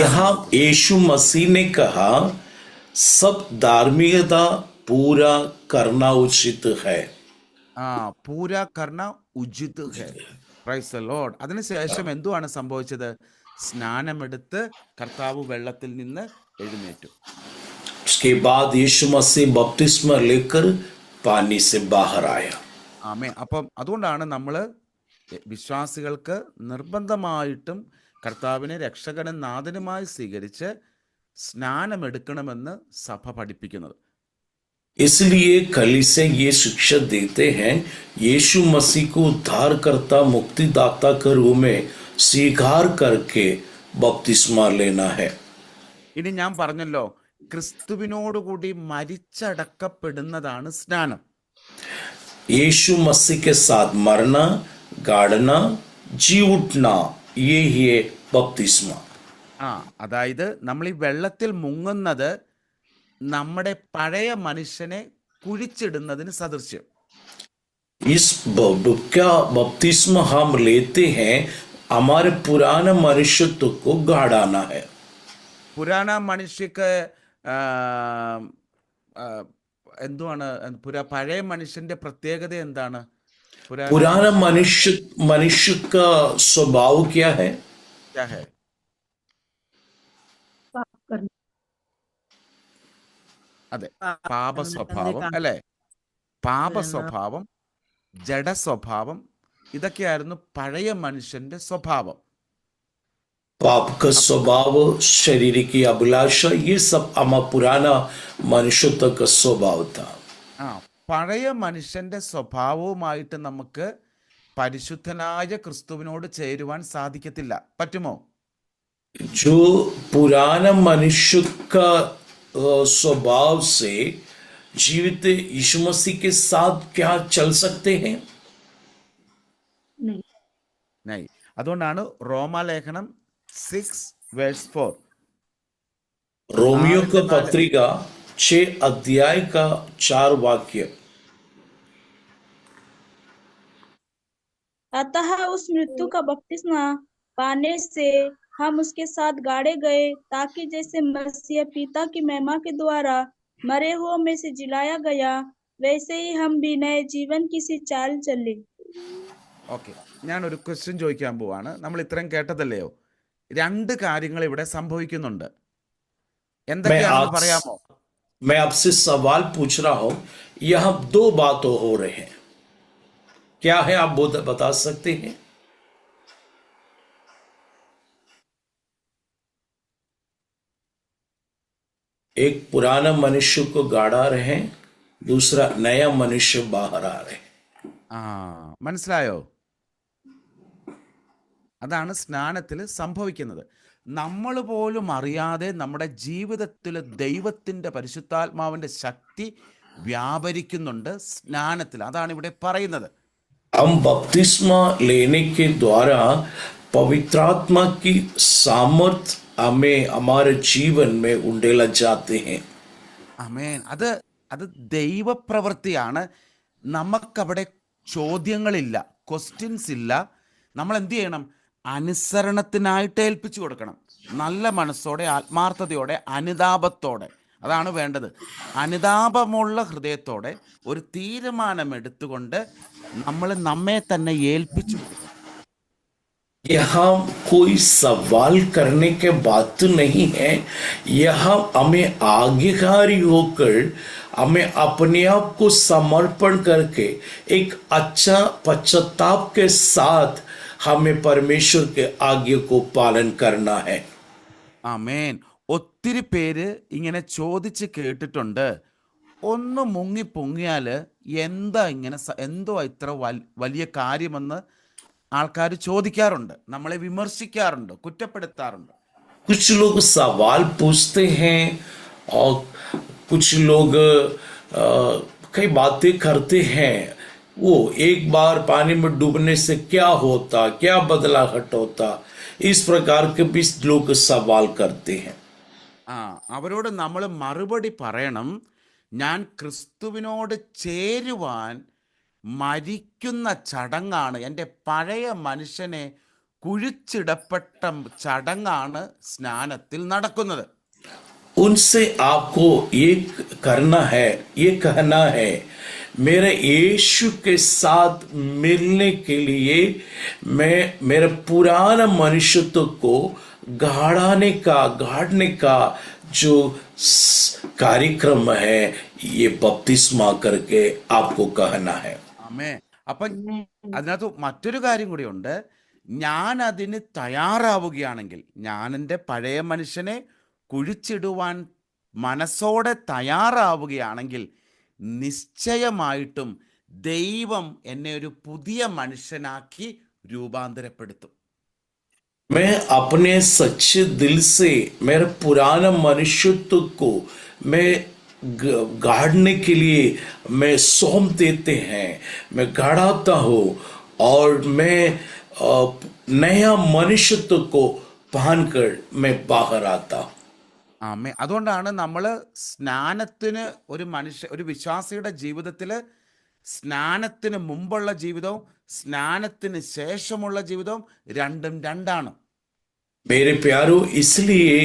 यहाँ यीशु मसीह ने कहा सब धार्मिकता पूरा करना उचित है। പൂരാക്കർണ ഉചിത് ഹെ. Praise the Lord. അതിനുശേഷം എന്തുവാണ് സംഭവിച്ചത്? സ്നാനമെടുത്ത് കർത്താവ് വെള്ളത്തിൽ നിന്ന് എഴുന്നേറ്റു. उसके बाद यीशु मसीह बपतिस्मा लेकर पानी से बाहर आया। ആമേൻ. അപ്പം അതുകൊണ്ടാണ് നമ്മൾ വിശ്വാസികൾക്ക് നിർബന്ധമായിട്ടും കർത്താവിനെ രക്ഷകനും നാഥനുമായി സ്വീകരിച്ച് സ്നാനമെടുക്കണമെന്ന് സഭ പഠിപ്പിക്കുന്നത്. इसलिए कलीसिया ये शिक्षा देते हैं यीशु मसीह को उद्धारकर्ता मुक्तिदाता के रूप में स्वीकार करके बपतिस्मा लेना है। ഇനി ഞാൻ പറഞ്ഞല്ലോ, ക്രിസ്തുവിനോടുകൂടി മരിച്ചടക്കപ്പെടുന്നതാണ് സ്നാനം. यीशु मसीह के साथ मरना, गाड़ना, जी उठना, ये ही है बपतिस्मा। അതായത് നമ്മൾ ഈ വെള്ളത്തിൽ മുങ്ങുന്നത് നമ്മുടെ പഴയ മനുഷ്യനെ കുഴിച്ചിടുന്നതിന് സദൃശ്യം. इस डुबका बपतिस्मा हम लेते हैं हमारे पुराने मनुष्यत्व को गाड़ाना है। പുരാണ മനുഷ്യക്ക് എന്തുവാണ് പഴയ മനുഷ്യന്റെ പ്രത്യേകത എന്താണ്? पुराना मनुष्य का स्वभाव क्या है? क्या है? पाप करना। അതെ, പാപ സ്വഭാവം അല്ലെ? പാപ സ്വഭാവം, ജഡ സ്വഭാവം, ഇതൊക്കെയായിരുന്നു പഴയ മനുഷ്യന്റെ സ്വഭാവം. पाप का स्वभाव, शरीर की अभिलाषा, ये सब हमारा पुराना मनुष्यत्व का स्वभाव था. ആ പഴയ മനുഷ്യന്റെ സ്വഭാവവുമായിട്ട് നമുക്ക് പരിശുദ്ധനായ ക്രിസ്തുവിനോട് ചേരുവാൻ സാധിക്കത്തില്ല. പറ്റുമോ? जो पुराना मनुष्य का स्वभाव से जीवित यीशु मसीह के साथ क्या चल सकते हैं? नहीं നൈ. അതുകൊണ്ടാണ് റോമാലേഖനം 6:4 रोमियो का 6:4 पत्रिका 6 अध्याय का 4 वाक्य. अतः उस मृत्यु का बपतिस्मा पाने से हम उसके साथ गाड़े गए, ताकि जैसे मसीह पिता की महिमा के द्वारा मरे हुओं में से जिलाया गया, वैसे ही हम भी नए जीवन की सी चाल चले. ഓക്കെ, ഞാനൊരു ക്വസ്റ്റ്യൻ ചോദിക്കാൻ പോവാണ്. നമ്മൾ ഇത്രയും കേട്ടതല്ലയോ? 2 കാര്യങ്ങൾ ഇവിടെ സംഭവിക്കുന്നുണ്ട്. मैं എന്തൊക്കെയാണെന്ന് പറയാമോ? मैं आपसे सवाल पूछ रहा हूं. यहां 2 बातें हो रहे हैं. क्या है, आप बता सकते हैं? एक पुराना मनुष्य को गाड़ा रहे, दूसरा नया मनुष्य बाहर आ रहे. ആ മനസ്സിലായോ? അതാണ് സ്നാനത്തിൽ സംഭവിക്കുന്നത്. നമ്മൾ പോലും അറിയാതെ നമ്മുടെ ജീവിതത്തിൽ ദൈവത്തിൻ്റെ പരിശുദ്ധാത്മാവിൻ്റെ ശക്തി വ്യാപരിക്കുന്നുണ്ട് സ്നാനത്തിൽ. അതാണ് ഇവിടെ പറയുന്നത്. हम बपतिस्मा लेने के द्वारा पवित्रात्मा की सामर्थ हमें हमारे जीवन में उंडेला जाते हैं. ആമേൻ. അത് ദൈവപ്രവൃത്തിയാണ്. നമുക്കവിടെ ചോദ്യങ്ങളില്ല, ക്വസ്റ്റ്യൻസ് ഇല്ല. നമ്മൾ എന്ത് ചെയ്യണം? അനുസരണത്തിനായിട്ട് ഏൽപ്പിച്ചു കൊടുക്കണം. നല്ല മനസ്സോടെ, ആത്മാർത്ഥതയോടെ, അനുതാപത്തോടെ. അതാണ് വേണ്ടത്. അനുതാപമുള്ള ഹൃദയത്തോടെ ഒരു തീരുമാനമെടുത്തുകൊണ്ട് നമ്മൾ നമ്മെ തന്നെ ഏൽപ്പിച്ചു കൊടുക്കണം. यहाँ कोई सवाल करने के बात नहीं है. यहाँ हमें आज्ञाकारी होकर हमें अपने आप को समर्पण करके एक अच्छा पश्चाताप के साथ हमें परमेश्वर के आज्ञा को पालन करना है. ആമേൻ. ഒത്തിരി പേര് ഇങ്ങനെ ചോദിച്ച് കേട്ടിട്ടുണ്ട്. ഒന്ന് മുങ്ങി പൊങ്ങിയാൽ എന്താ ഇങ്ങനെ എന്തോ ഇത്ര വലിയ കാര്യമെന്ന് ആൾക്കാർ ചോദിക്കാറുണ്ട്, നമ്മളെ വിമർശിക്കാറുണ്ട്, കുറ്റപ്പെടുത്താറുണ്ട്. कुछ लोग सवाल पूछते हैं और कुछ लोग कई बातें करते हैं. वो एक बार पानी में डूबने से क्या होता, क्या बदलाहट होता, इस प्रकार के भी लोग सवाल करते हैं. ആ അവരോട് നമ്മൾ മറുപടി പറയണം. ഞാൻ ക്രിസ്തുവിനോട് ചേരുവാൻ മരിക്കുന്ന ചടങ്ങാണ്, എൻ്റെ പഴയ മനുഷ്യനെ കുഴിച്ചിടപ്പെട്ട ചടങ്ങാണ് സ്നാനത്തിൽ നടക്കുന്നത്. उनसे आपको ये करना है, ये कहना है, मेरे यीशु के साथ मिलने के लिए मैं मेरे पुराना मनुष्यत्व को गाड़ने का जो कार्यक्रम है, ये बपतिस्मा करके आपको कहना है. ആമേ. അപ്പം അതിനകത്ത് മറ്റൊരു കാര്യം കൂടിയുണ്ട്. ഞാൻ അതിന് തയ്യാറാവുകയാണെങ്കിൽ, ഞാൻ എൻ്റെ പഴയ മനുഷ്യനെ കുഴിച്ചിടുവാൻ മനസ്സോടെ തയ്യാറാവുകയാണെങ്കിൽ നിശ്ചയമായിട്ടും ദൈവം എന്നെ ഒരു പുതിയ മനുഷ്യനാക്കി രൂപാന്തരപ്പെടുത്തും. मैं अपने सच्चे दिल से मेरे पुराना मनुष्यत्व को मैं गाड़ने के लिए मैं सौंप देते हैं, मैं गाड़ाता हूँ और मैं नया मनुष्यत्व को पहनकर मैं बाहर आता हूँ. ആമേ. അതുകൊണ്ടാണ് നമ്മൾ സ്നാനത്തിന് ഒരു വിശ്വാസിയുടെ ജീവിതത്തിൽ സ്നാനത്തിന് മുമ്പുള്ള ജീവിതവും സ്നാനത്തിന് ശേഷമുള്ള ജീവിതവും രണ്ടും രണ്ടാണ്. मेरे प्यारो, इसलिए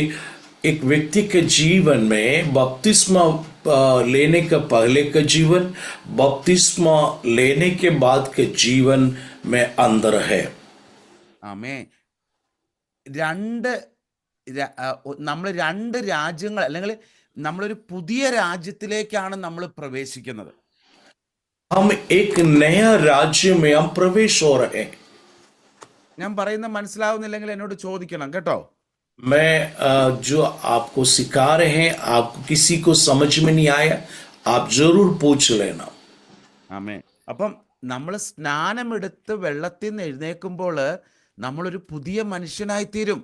एक व्यक्ति के जीवन में बपतिस्मा लेने का पहले का जीवन, बपतिस्मा लेने के बाद के जीवन में अंदर है. ആമേ. നമ്മൾ 2 രാജ്യങ്ങൾ, അല്ലെങ്കിൽ നമ്മളൊരു പുതിയ രാജ്യത്തിലേക്കാണ് നമ്മൾ പ്രവേശിക്കുന്നത്. हम एक नया राज्य में हम प्रवेश हो रहे हैं. ഞാൻ പറയുന്നത് മനസ്സിലാവുന്നില്ലെങ്കിൽ എന്നോട് ചോദിക്കണം കേട്ടോ. मैं जो आपको सिखा रहे हैं, आपको किसी को समझ में नहीं आया, आप जरूर पूछ लेना. ആമേ. അപ്പം നമ്മൾ സ്നാനമെടുത്ത് വെള്ളത്തിൽ നിന്ന് എഴുന്നേൽക്കുമ്പോൾ നമ്മളൊരു പുതിയ മനുഷ്യനായി തീരും.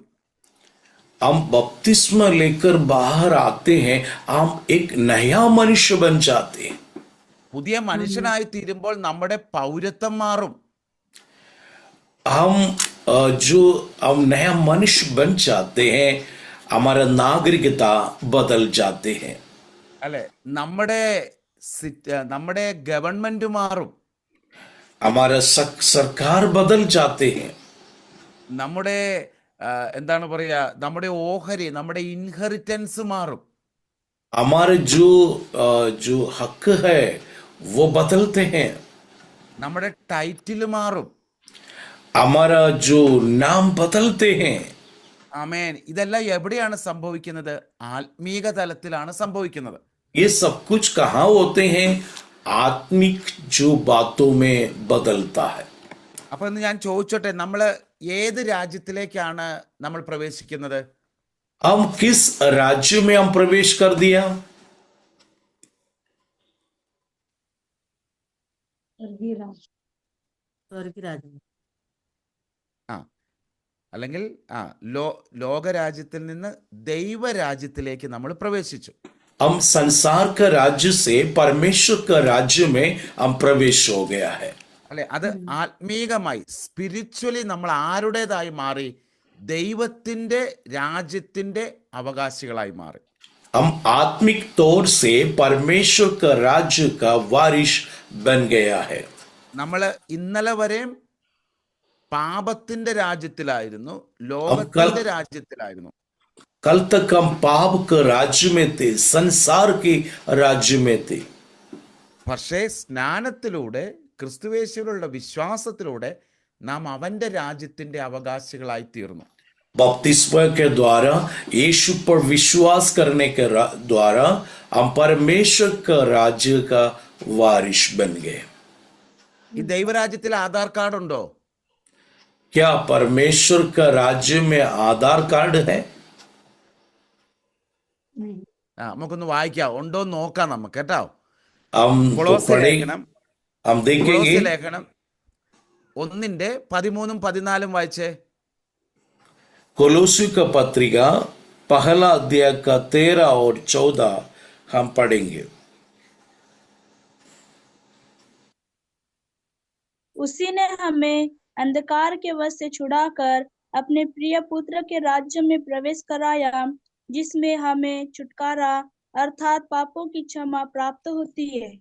हम बपतिस्मा लेकर बाहर आते हैं, हम एक नया मनुष्य बन जाते हैं. പുതിയ മനുഷ്യനായി തീരുമ്പോൾ നമ്മുടെ പൗരത്വം മാറും. हम जो हम नया मनुष्य बन जाते हैं, हमारा नागरिकता बदल जाते हैं. അല്ലെ, നമ്മുടെ ഗവൺമെന്റ് മാറും. हमारा सरकार बदल जाते हैं. നമ്മുടെ എന്താണ് പറയാ, നമ്മുടെ ഓഹരി, നമ്മുടെ ഇൻഹെറിറ്റൻസ് മാറും. हमारे जो हक है वो बदलते हैं. നമ്മുടെ ടൈറ്റിൽ മാറും. हमारा जो नाम बदलते हैं. ആമേൻ. ഇതെല്ലാം എവിടെയാണ് സംഭവിക്കുന്നത്? ആത്മീക തലത്തിലാണ് സംഭവിക്കുന്നത്. ये सब कुछ कहाँ होते हैं? आत्मिक जो बातों में बदलता है. അപ്പൊ ഇന്ന് ഞാൻ ചോദിച്ചോട്ടെ, നമ്മൾ ഏത് രാജ്യത്തിലേക്കാണ് നമ്മൾ പ്രവേശിക്കുന്നത്? हम किस राज्य में हम प्रवेश कर दिया? स्वर्गीय राज्य। स्वर्गराज में। ആ അല്ലെങ്കിൽ ലോകരാജ്യത്തിൽ നിന്ന് ദൈവരാജ്യത്തിലേക്ക് നമ്മൾ പ്രവേശിച്ചു. हम संसार का राज्य से परमेश्वर का राज्य में हम प्रवेश हो गया है. അല്ലെ, അത് ആത്മീകമായി സ്പിരിച്വലി നമ്മൾ ആരുടേതായി മാറി? ദൈവത്തിന്റെ രാജ്യത്തിന്റെ അവകാശികളായി മാറി. हम आत्मिक तौर से परमेश्वर का राज्य का वारिस बन गया है. നമ്മൾ ഇന്നലെ വരെയും പാപത്തിന്റെ രാജ്യത്തിലായിരുന്നു, ലോകത്തിന്റെ രാജ്യത്തിലായിരുന്നു. कल तक हम पाप के राज्य में थे, संसार के राज्य में थे. പക്ഷേ സ്നാനത്തിലൂടെ, ക്രിസ്തുയേശുവിലുള്ള വിശ്വാസത്തിലൂടെ നാം അവന്റെ രാജ്യത്തിന്റെ അവകാശികളായി തീർന്നു. बपतिस्मा के द्वारा, यीशु पर विश्वास करने के द्वारा हम परमेश्वर का राज्य का वारिस बन गए. ഈ ദൈവരാജ്യത്തിൽ ആധാർ കാർഡ് ഉണ്ടോ? क्या परमेश्वर का राज्य में आधार कार्ड है? नहीं। നമുക്കൊന്ന് വായിക്കാം, ഉണ്ടോ നോക്കാം നമുക്ക് കേട്ടോ. हम तो കൊളോസ്യ पढ़े, ലേഖനം, हम देखेंगे. കൊളോസ്യ ലേഖനം 1:13-14 വായിച്ചേ. कोलोसी का पत्रिका पहला अध्याय का 13 और 14 हम पढ़ेंगे. उसी ने हमें अंधकार के वश से छुड़ाकर अपने प्रिय पुत्र के राज्य में प्रवेश कराया, जिसमें हमें छुटकारा अर्थात पापों की क्षमा प्राप्त होती है.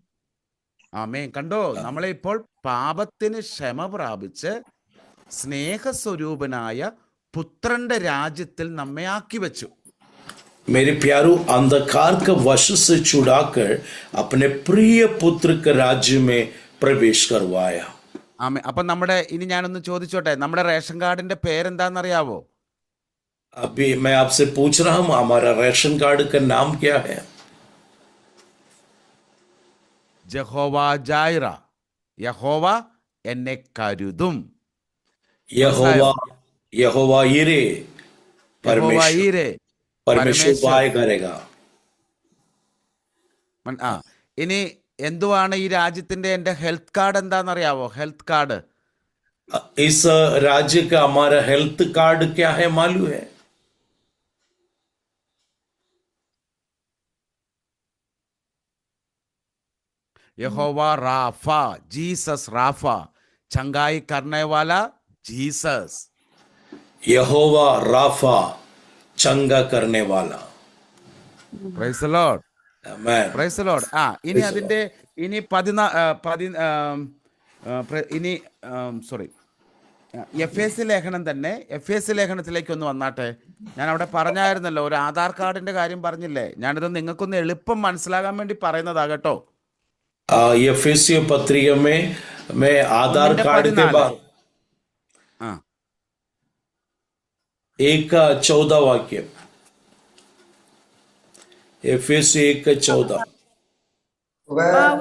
ആമേൻ. കണ്ടോ, നമ്മളെ ഇപ്പോൾ പാപത്തിന് ക്ഷമ പ്രാപിച്ച് സ്നേഹസ്വരൂപനായ പുത്രന്റെ രാജ്യത്തിൽ നമ്മെ ആക്കി വെച്ചു. मेरे प्यारों, अंधकार का वश से छुड़ाकर अपने प्रिय पुत्र के राज्य में प्रवेश करवाया. ആമേൻ. അപ്പൊ ഇനി ഞാനൊന്ന് ചോദിച്ചോട്ടെ, നമ്മുടെ റേഷൻ കാർഡിന്റെ പേരെന്താണെന്നറിയാവോ? अभी मैं आपसे पूछ रहा हूं, हमारा राशन कार्ड का नाम क्या है? ജഹോവ ജായിറ, യഹോവ എന്നെ കരുതും. यहोवा, यहोवा यिरे, യഹോവ परमेश्वर ഈരെ, परमेश्वर പരമേശ്വർ. वाय करेगा. ഇനി എന്തുവാണ് ഈ രാജ്യത്തിന്റെ എന്റെ ഹെൽത്ത് കാർഡ് എന്താണെന്നറിയാവോ? ഹെൽത്ത് കാർഡ് इस राज्य का हमारा हेल्थ कार्ड क्या है मालूम है? യഹോവ റാഫ, ജീസസ് റാഫ, ചങ്കായി करने वाला ജീസസ്. यहोवा राफा, चंगा करने वाला. Price the Lord, amen. Price the Lord. ഇനി അതിന്റെ ഇനി എഫ്.എസ്. ലേഖനം തന്നെ, എഫ്.എസ്. ലേഖനത്തിലേക്ക് ഒന്ന് വന്നാട്ടെ. ഞാൻ അവിടെ പറഞ്ഞായിരുന്നല്ലോ, ഒരു ആധാർ കാർഡിന്റെ കാര്യം പറഞ്ഞില്ലേ, ഞാനിത് നിങ്ങൾക്കൊന്ന് എളുപ്പം മനസ്സിലാകാൻ വേണ്ടി പറയുന്നതാ കേട്ടോ. एफेसियो पत्रिका में मैं आधार कार्ड के बाद 1:14 वाक्य, एफेसियो 1:14.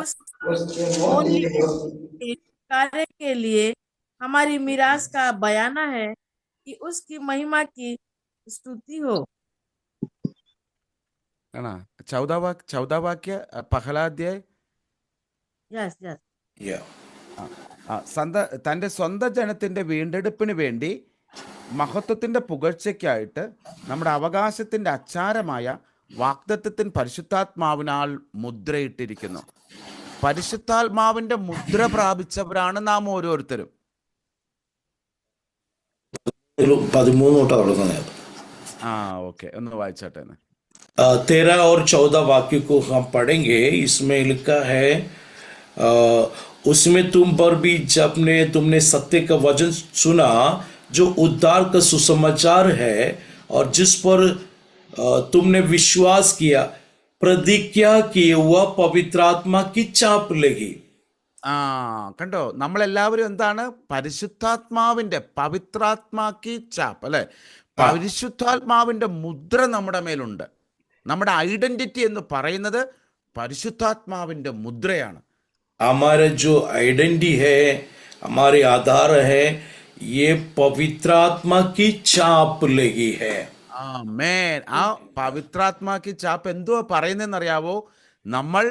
उस कार्य के लिए हमारी मिरास का बयाना है कि उसकी महिमा की स्तुति हो। है ना? 14 वाक्य, पहला अध्याय. Yes yes Yeah. തൻ്റെ സ്വന്തം ജനത്തിൻ്റെ വീണ്ടെടുപ്പിന് വേണ്ടി മഹത്വത്തിൻ്റെ പുകഴ്ചയ്ക്കായിട്ട് നമ്മുടെ അവകാശത്തിൻ്റെ അച്ചാരമായ വാഗ്ദത്തത്തിന് പരിശുദ്ധാത്മാവിനാൽ മുദ്രയിട്ടിരിക്കുന്നു. പരിശുദ്ധാത്മാവിൻ്റെ മുദ്ര പ്രാപിച്ചവരാണ് നാം ഓരോരുത്തരും. 13 തൊട്ടാ തുടങ്ങുന്നത്. ഓക്കെ, ഒന്ന് വായിച്ചാട്ടെ. 13 और 14 वाक्य को हम पढ़ेंगे. इसमें लिखा है उसमें तुम पर भी जब तुमने सत्य का वचन सुना जो उद्धार का सुसमाचार है और जिस पर तुमने विश्वास किया, प्रतिज्ञा किए हुआ पवित्र आत्मा की चाप लगी. കണ്ടോ, നമ്മളെല്ലാവരും എന്താണ്? പരിശുദ്ധാത്മാവിൻ്റെ പവിത്രാത്മാക്കി ചാപ്പ് അല്ലെ, പരിശുദ്ധാത്മാവിൻ്റെ മുദ്ര നമ്മുടെ മേലുണ്ട്. നമ്മുടെ ഐഡന്റിറ്റി എന്ന് പറയുന്നത് പരിശുദ്ധാത്മാവിൻ്റെ മുദ്രയാണ്. हमारा जो आइडेंटिटी है, हमारे आधार है, ये पवित्र आत्मा की चाप लगी है. ആമേൻ. ആ പവിത്രാത്മാക്കി ചാപ്പ് എന്തുവാ പറയുന്നതെന്നറിയാവോ? നമ്മൾ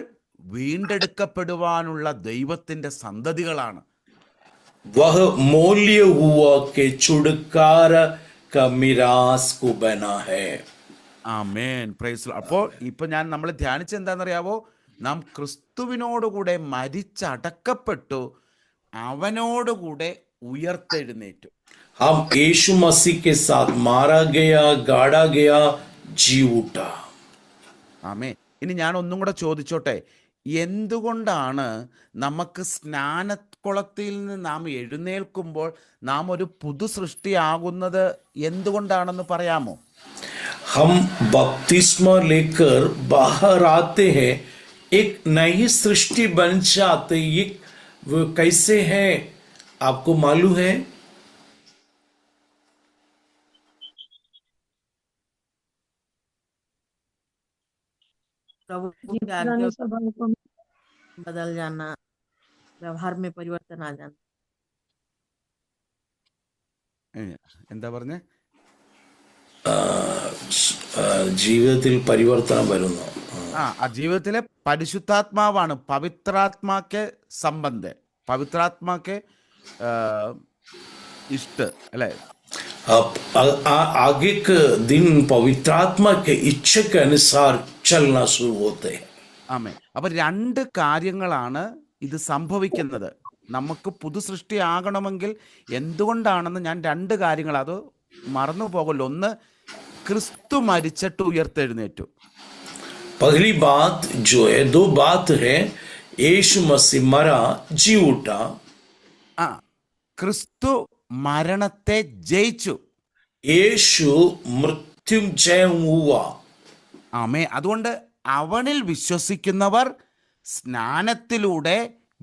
വീണ്ടെടുക്കപ്പെടുവാനുള്ള ദൈവത്തിന്റെ സന്തതികളാണ്. वह मोल्य हुआ के छुटकार का मिरास को बना है. ആമേൻ. പ്രൈസ്. അപ്പോൾ ഇപ്പൊ നമ്മൾ ധ്യാനിച്ച എന്താണെന്നറിയാവോ? നാം ക്രിസ്തുവിനോടുകൂടെ മരിച്ചടക്കപ്പെട്ടു, അവനോടുകൂടെ ഉയർത്തെഴുന്നേറ്റു. हम यीशु मसीह के साथ मारा गया, गाड़ा गया, जी उठा. ആമേൻ. ഇനി ഞാൻ ഒന്നും കൂടെ ചോദിച്ചോട്ടെ, എന്തുകൊണ്ടാണ് നമുക്ക് സ്നാനക്കുളത്തിൽ നിന്ന് നാം എഴുന്നേൽക്കുമ്പോൾ നാം ഒരു പുതു സൃഷ്ടിയാകുന്നത്? എന്തുകൊണ്ടാണെന്ന് പറയാമോ? हम बपतिस्मा लेकर बाहर आते हैं, एक नई सृष्टि बन जाते. ये वो कैसे है, आपको मालूम है? प्रभु जी, के पुराने आज्ञा स्वभाव को बदल जाना, व्यवहार में परिवर्तन आ जाना. എന്താ പറഞ്ഞേ? ജീവിതത്തിൽ പരിവർത്തനം വരുന്നു. ആ ജീവിതത്തിലെ പരിശുദ്ധാത്മാവാണ് പവിത്രാത്മാക്കെ സംബന്ധ, പവിത്രാത്മാക്കെ ഇഷ്ട അല്ലേ? आगे के दिन पवित्र आत्मा के इच्छा के अनुसार चलना शुरू होते हैं. ആമേ. അപ്പൊ രണ്ട് കാര്യങ്ങളാണ് ഇത് സംഭവിക്കുന്നത്. നമുക്ക് പുതു സൃഷ്ടിയാകണമെങ്കിൽ എന്തുകൊണ്ടാണെന്ന് ഞാൻ രണ്ട് കാര്യങ്ങൾ, അത് മറന്നു പോകല്ലോ. ഒന്ന്, ക്രിസ്തു മരിച്ചിട്ട് ഉയർത്തെഴുന്നേറ്റു. पहली बात जो है, दो बात है, यीशु मसीह मरा, जी उठा. ക്രിസ്തു മരണത്തെ ജയിച്ചു. यीशु मृत्युंजय हुआ. ആമേ. അതുകൊണ്ട് അവനിൽ വിശ്വസിക്കുന്നവർ സ്നാനത്തിലൂടെ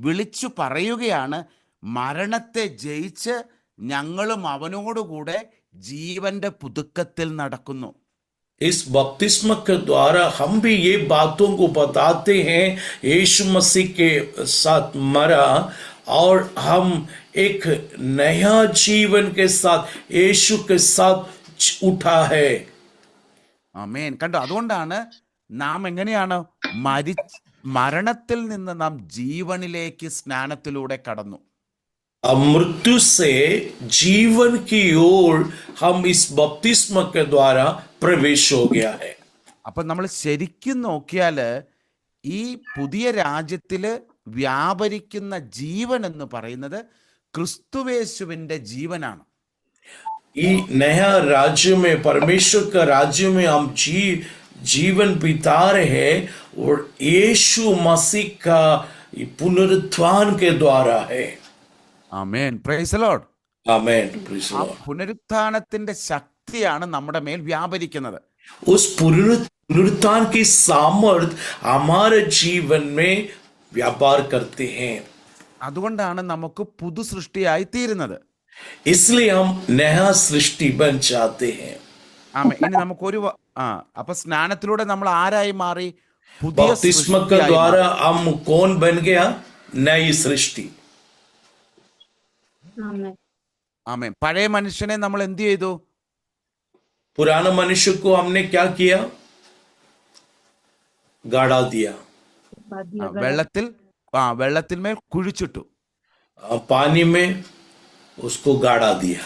വിളിച്ചു പറയുകയാണ്, മരണത്തെ ജയിച്ച് ഞങ്ങളും അവനോടുകൂടെ ജീവന്റെ പുതുക്കത്തിൽ നടക്കുന്നു. इस बपतिस्मा के द्वारा हम भी ये बातों को बताते हैं, यीशु मसीह के साथ मरा और हम एक नया जीवन के साथ यीशु के साथ उठा है. ആമേൻ. കണ്ടോ, അതുകൊണ്ടാണ് നാം എങ്ങനെയാണ് മരണത്തിൽ നിന്ന് നാം ജീവനിലേക്ക് സ്നാനത്തിലൂടെ കടന്നു. मृत्यु से जीवन की ओर हम इस बपतिस्मा के द्वारा प्रवेश हो गया है. അപ്പൊ നമ്മൾ ശരിക്കും നോക്കിയാല് ഈ പുതിയ രാജ്യത്തില് വ്യാപരിക്കുന്ന ജീവൻ എന്ന് പറയുന്നത് ക്രിസ്തുവേശുവിന്റെ ജീവനാണ്. ई नया राज्य में, परमेश्वर का राज्य में हम जीवन बिता रहे हैं और यीशु मसीह का पुनरुत्थान के द्वारा है. ആമേൻ. Praise the Lord. आमेन. ആ പുനരുത്ഥാനത്തിന്റെ ശക്തിയാണ് നമ്മുടെ മേൽ വ്യാപരിക്കുന്നത്. उस पुनरुत्थान की सामर्थ हमारे जीवन में व्यापार करते हैं. അതുകൊണ്ടാണ് നമുക്ക് പുതു സൃഷ്ടിയായി തീരുന്നത്. इसलिए हम नया सृष्टि बन जाते हैं. ആമേൻ. ഇനി നമുക്കൊരു അപ്പൊ സ്നാനത്തിലൂടെ നമ്മൾ ആരായി മാറി? പുതിയ बपतिस्मा के द्वारा हम कौन बन गया? नई सृष्टि. आमेन। ആമേൻ. പഴയ മനുഷ്യനെ നമ്മൾ എന്ത് ചെയ്തു? पुराना मनुष्य को हमने क्या किया? गाड़ा दिया। दिया गड़ा വെള്ളത്തിൽ വെള്ളത്തിന്മേൽ കുഴിച്ചിട്ടു. पानी में उसको गाड़ा दिया।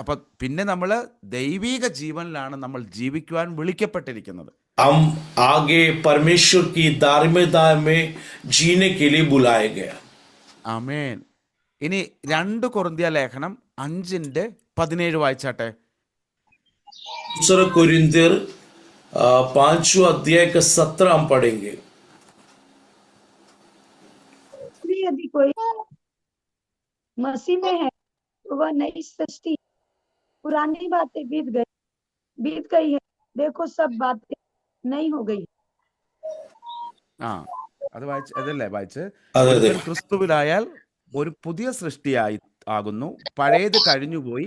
അപ്പൊ പിന്നെ നമ്മൾ ദൈവിക ജീവനിലാണ് നമ്മൾ ജീവിക്കുവാൻ വിളിക്കപ്പെട്ടിരിക്കുന്നത്. हम आगे परमेश्वर की धार्मिकता में जीने के लिए बुलाए गया। ആമേൻ. ഇനി 2 കൊരിന്ത്യ ലേഖനം 5:17 വായിച്ചാട്ടെ. दूसरा कोरिन्थियर 5वां अध्याय का 17 हम पढ़ेंगे। इसलिए यदि कोई मसीह में है तो वह नई सृष्टि, पुरानी बातें बीत गई है, देखो सब बातें नई हो गई। അത് അതല്ലേ വായിച്ച്? അതെ. ഒരുവൻ ക്രിസ്തുവിലായാൽ ഒരു പുതിയ സൃഷ്ടിയായി ആകുന്നു, പഴയത് കഴിഞ്ഞുപോയി,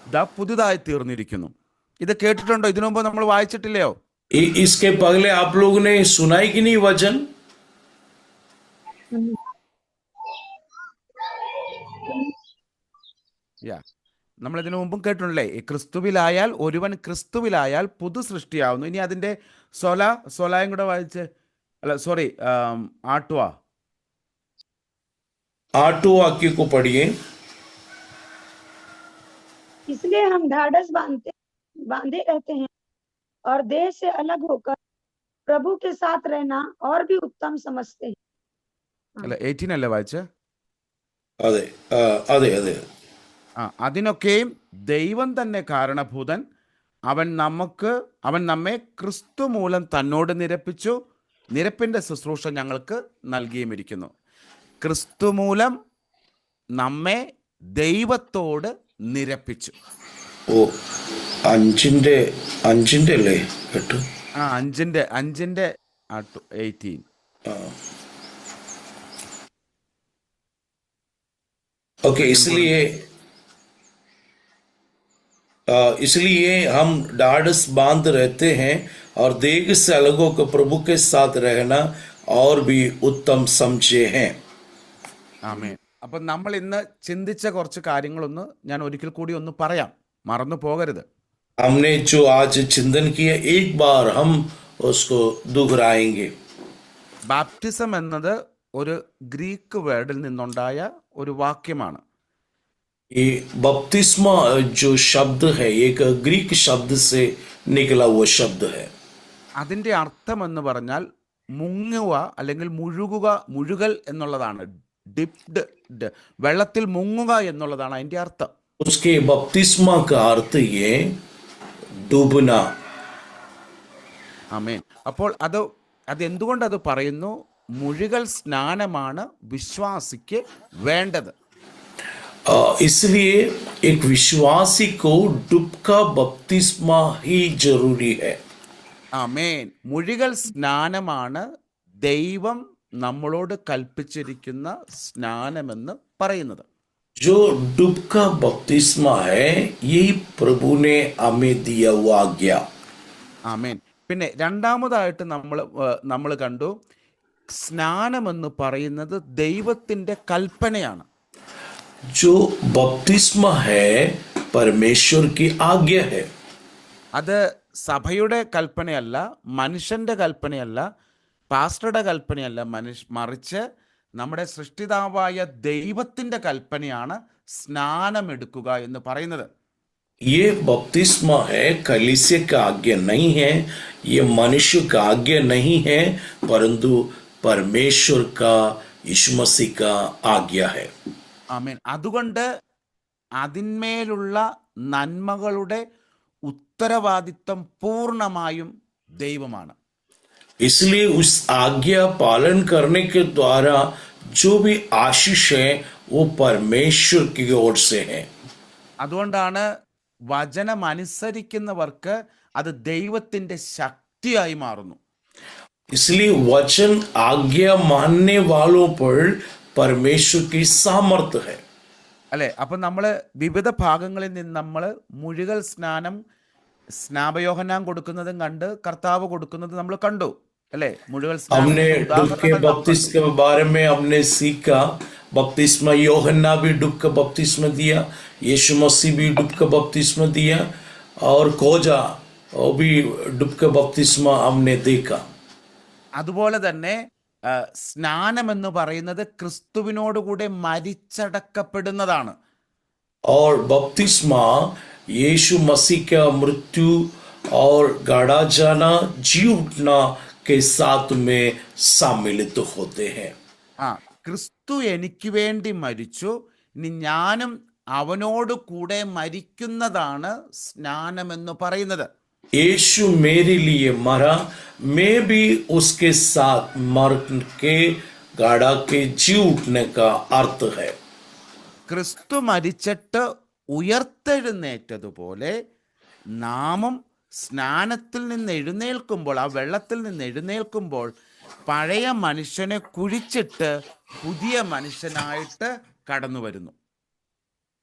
ദാ പുതുതായി തീർന്നിരിക്കുന്നു. ഇത് കേട്ടിട്ടുണ്ടോ? ഇതിനു മുമ്പ് നമ്മൾ വായിച്ചിട്ടില്ലയോ? इसके पहले आप लोगों ने सुनाई कि नहीं वचन? നമ്മൾ ഇതിനു മുമ്പും കേട്ടിട്ടുണ്ടല്ലേ? ഈ ക്രിസ്തുവിലായാൽ ഒരുവൻ ക്രിസ്തുവിലായാൽ പുതു സൃഷ്ടിയാവുന്നു. ഇനി അതിന്റെ സൊലായും കൂടെ വായിച്ച്, അല്ല सॉरी आठवां वाक्य को पढ़िए। इसलिए हम ढाढ़स बांधे रहते हैं और देह से अलग होकर प्रभु के साथ रहना और भी उत्तम समझते हैं। അല്ല 18 അല്ലേ വായിച്ച്? അതെ അതെ അതെ. അതിനൊക്കെയും ദൈവം തന്നെ കാരണഭൂതൻ. അവൻ നമ്മെ ക്രിസ്തു മൂലം തന്നോട് നിരപ്പിച്ചു, നിരപ്പിന്റെ ശുശ്രൂഷ ഞങ്ങൾക്ക് നൽകിയുമിരിക്കുന്നു. ക്രിസ്തു മൂലം നമ്മെ ദൈവത്തോട് നിരപ്പിച്ചു. ഓ, അഞ്ചിന്റെ അല്ലേ 8? 5:18. ओके, इसलिए हम ढाढ़स बांध रहते हैं और देह से अलग होकर प्रभु के साथ रहना और भी उत्तम समझे हैं। ആമേൻ. അപ്പൊ നമ്മൾ ഇന്ന് ചിന്തിച്ച കുറച്ച് കാര്യങ്ങളൊന്ന് ഞാൻ ഒരിക്കൽ കൂടി ഒന്ന് പറയാം, മറന്നു പോകരുത്. हमने जो आज चिंतन किया एक बार हम उसको दोहराएंगे। ബാപ്റ്റിസം എന്നത് ഒരു ഗ്രീക്ക് വേർഡിൽ നിന്നുണ്ടായ ഒരു വാക്യമാണ്. ये बपतिस्मा जो शब्द है एक ग्रीक शब्द से निकला हुआ शब्द है। അതിന്റെ അർത്ഥം എന്ന് പറഞ്ഞാൽ മുങ്ങുക അല്ലെങ്കിൽ മുഴുകൽ എന്നുള്ളതാണ്. ഡിപ്ഡ്, വെള്ളത്തിൽ മുങ്ങുക എന്നുള്ളതാണ് അതിന്റെ അർത്ഥം. उसके बपतिस्मा का अर्थ ये डूबना। ആമേൻ. അപ്പോൾ അത് എന്തുകൊണ്ട് അത് പറയുന്നു? മുഴുകൽ സ്നാനമാണ് വിശ്വാസിക്ക് വേണ്ടത്. इसलिए एक विश्वासी को डुबका बपतिस्मा ही जरूरी है। ആമേൻ. മുഴുകൽ സ്നാനമാണ് ദൈവം നമ്മളോട് കൽപ്പിച്ചിരിക്കുന്ന സ്നാനമെന്ന് പറയുന്നത്. जो डुबका बपतिस्मा है यही प्रभु ने हमें दिया हुआ आज्ञा। ആമേൻ. പിന്നെ രണ്ടാമതായിട്ട് നമ്മൾ കണ്ടു, സ്നാനമെന്ന് പറയുന്നത് ദൈവത്തിന്റെ കൽപ്പനയാണ്. जो बपतिस्मा है परमेश्वर की आज्ञा है। അത് സഭയുടെ കൽപ്പനയല്ല, മനുഷ്യന്റെ കൽപ്പനയല്ല, പാസ്റ്ററുടെ കൽപ്പനയല്ല, മറിച്ച് നമ്മുടെ സൃഷ്ടിതാവായ ദൈവത്തിന്റെ കൽപ്പനയാണ് സ്നാനമെടുക്കുക എന്ന് പറയുന്നത്. ये बपतिस्मा है, कलीसिया का आज्ञा नहीं है, ये मनुष्य का आज्ञा नहीं है, परंतु परमेश्वर का यीशु मसीह का आज्ञा है। ആമേൻ. അതുകൊണ്ട് അതിന്മേലുള്ള നന്മകളുടെ ഉത്തരവാദിത്വം പൂർണ്ണമായും ദൈവമാണ്. इसलिए उस आज्ञा पालन करने के द्वारा जो भी आशीष है वो परमेश्वर की ओर से है। അതുകൊണ്ടാണ് വചനം അനുസരിക്കുന്നവർക്ക് അത് ദൈവത്തിന്റെ ശക്തിയായി മാറുന്നു. इसलिए वचन आज्ञा मानने वालों पर परमेश्वर की सामर्थ्य है। അല്ലെ? അപ്പൊ നമ്മള് വിവിധ ഭാഗങ്ങളിൽ നിന്ന് നമ്മൾ മുഴുകൽ സ്നാനം സ്നാപയോഹന്നാൻ കൊടുക്കുന്നതും കണ്ട് കർത്താവ് കൊടുക്കുന്നത് നമ്മൾ കണ്ടു. അല്ലേ? മുഴുവൻ हमने സ്നാനത്തിന്റെ डुब के ഉദാഹരണങ്ങൾ നാം बपतिस्मा കണ്ടു. के बारे में हमने सीखा। बपतिस्मा यूहन्ना भी डुब का बपतिस्मा दिया, यीशु मसीह भी डुब का बपतिस्मा दिया, और खोजा वो भी डुब का बपतिस्मा हमने देखा। അതുപോലെ തന്നെ സ്നാനം എന്ന് പറയുന്നത് ക്രിസ്തുവിനോടുകൂടെ മരിച്ചടക്കപ്പെടുന്നതാണ്. और बपतिस्मा यीशु मसीह का मृत्यु और गाड़ा जाना, जी उठना के साथ में सम्मिलित होते हैं। ക്രിസ്തു എനിക്ക് വേണ്ടി മരിച്ചു, ഇനി ഞാനും അവനോട് കൂടെ മരിക്കുന്നതാണ് സ്നാനം എന്ന് പറയുന്നത്. यीशु मेरे लिए मरा, मैं भी उसके साथ मर के गाड़ा के जी उठने का अर्थ है। ക്രിസ്തു മരിച്ചിട്ട് ഉയർത്തെഴുന്നേറ്റതുപോലെ നാമും സ്നാനത്തിൽ നിന്ന് എഴുന്നേൽക്കുമ്പോൾ, ആ വെള്ളത്തിൽ നിന്ന് എഴുന്നേൽക്കുമ്പോൾ, പഴയ മനുഷ്യനെ കുഴിച്ചിട്ട് പുതിയ മനുഷ്യനായിട്ട് കടന്നു വരുന്നു.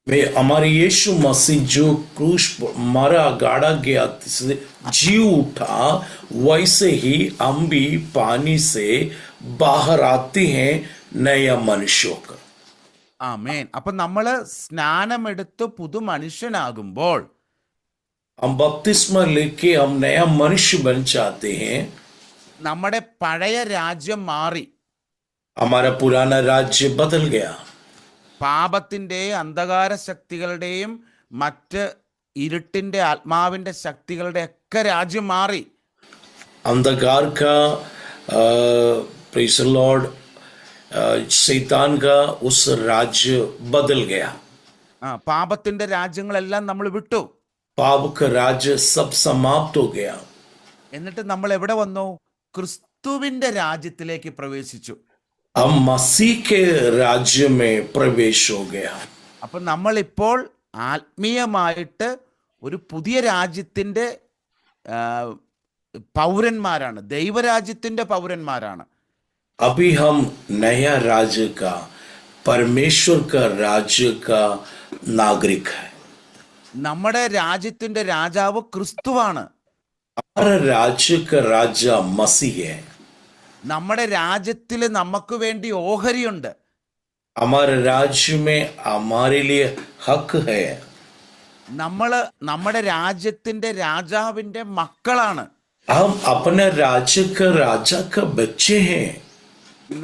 वे हमारे यीशु मसीह जो क्रूस पर मरा, गाड़ा गया, जी उठा, वैसे ही हम भी पानी से बाहर आते हैं नया मनुष्यों का। ആമേൻ. അപ്പൊ നമ്മള് സ്നാനമെടുത്ത് പുതു മനുഷ്യനാകുമ്പോൾ हम बपतिस्मा लेके हम नया मनुष्य बन जाते हैं। നമ്മുടെ പഴയ രാജ്യം മാറി, हमारा पुराना राज्य बदल गया। പാപത്തിന്റെ അന്ധകാര ശക്തികളുടെയും മറ്റ് ഇരുട്ടിന്റെ ആത്മാവിന്റെ ശക്തികളുടെ ഒക്കെ രാജ്യം മാറി. अंधकार का प्रेज़ द लॉर्ड, शैतान का उस राज्य बदल गया। പാപത്തിന്റെ രാജ്യങ്ങളെല്ലാം നമ്മൾ വിട്ടു. पाप का राज्य सब समाप्त हो गया। എന്നിട്ട് നമ്മൾ എവിടെ വന്നു? ക്രിസ്തുവിന്റെ രാജ്യത്തിലേക്ക് പ്രവേശിച്ചു. हम मसीह के राज्य में प्रवेश हो गया। അപ്പൊ നമ്മൾ ഇപ്പോൾ ആത്മീയമായിട്ട് ഒരു പുതിയ രാജ്യത്തിന്റെ പൗരന്മാരാണ്, ദൈവരാജ്യത്തിന്റെ പൗരന്മാരാണ്. अभी हम नया राज्य का, परमेश्वर का राज्य का नागरिक है। നമ്മുടെ രാജ്യത്തിന്റെ രാജാവ് ക്രിസ്തുവാണ്. हमारा राज्य का राजा मसीह है। നമ്മുടെ രാജ്യത്തിൽ നമുക്ക് വേണ്ടി ഓഹരിയുണ്ട്. हमारे राज्य में हमारे लिए हक है। നമ്മുടെ രാജ്യത്തിന്റെ രാജാവിന്റെ മക്കളാണ്. हम अपने राज्य का राजा का बच्चे हैं।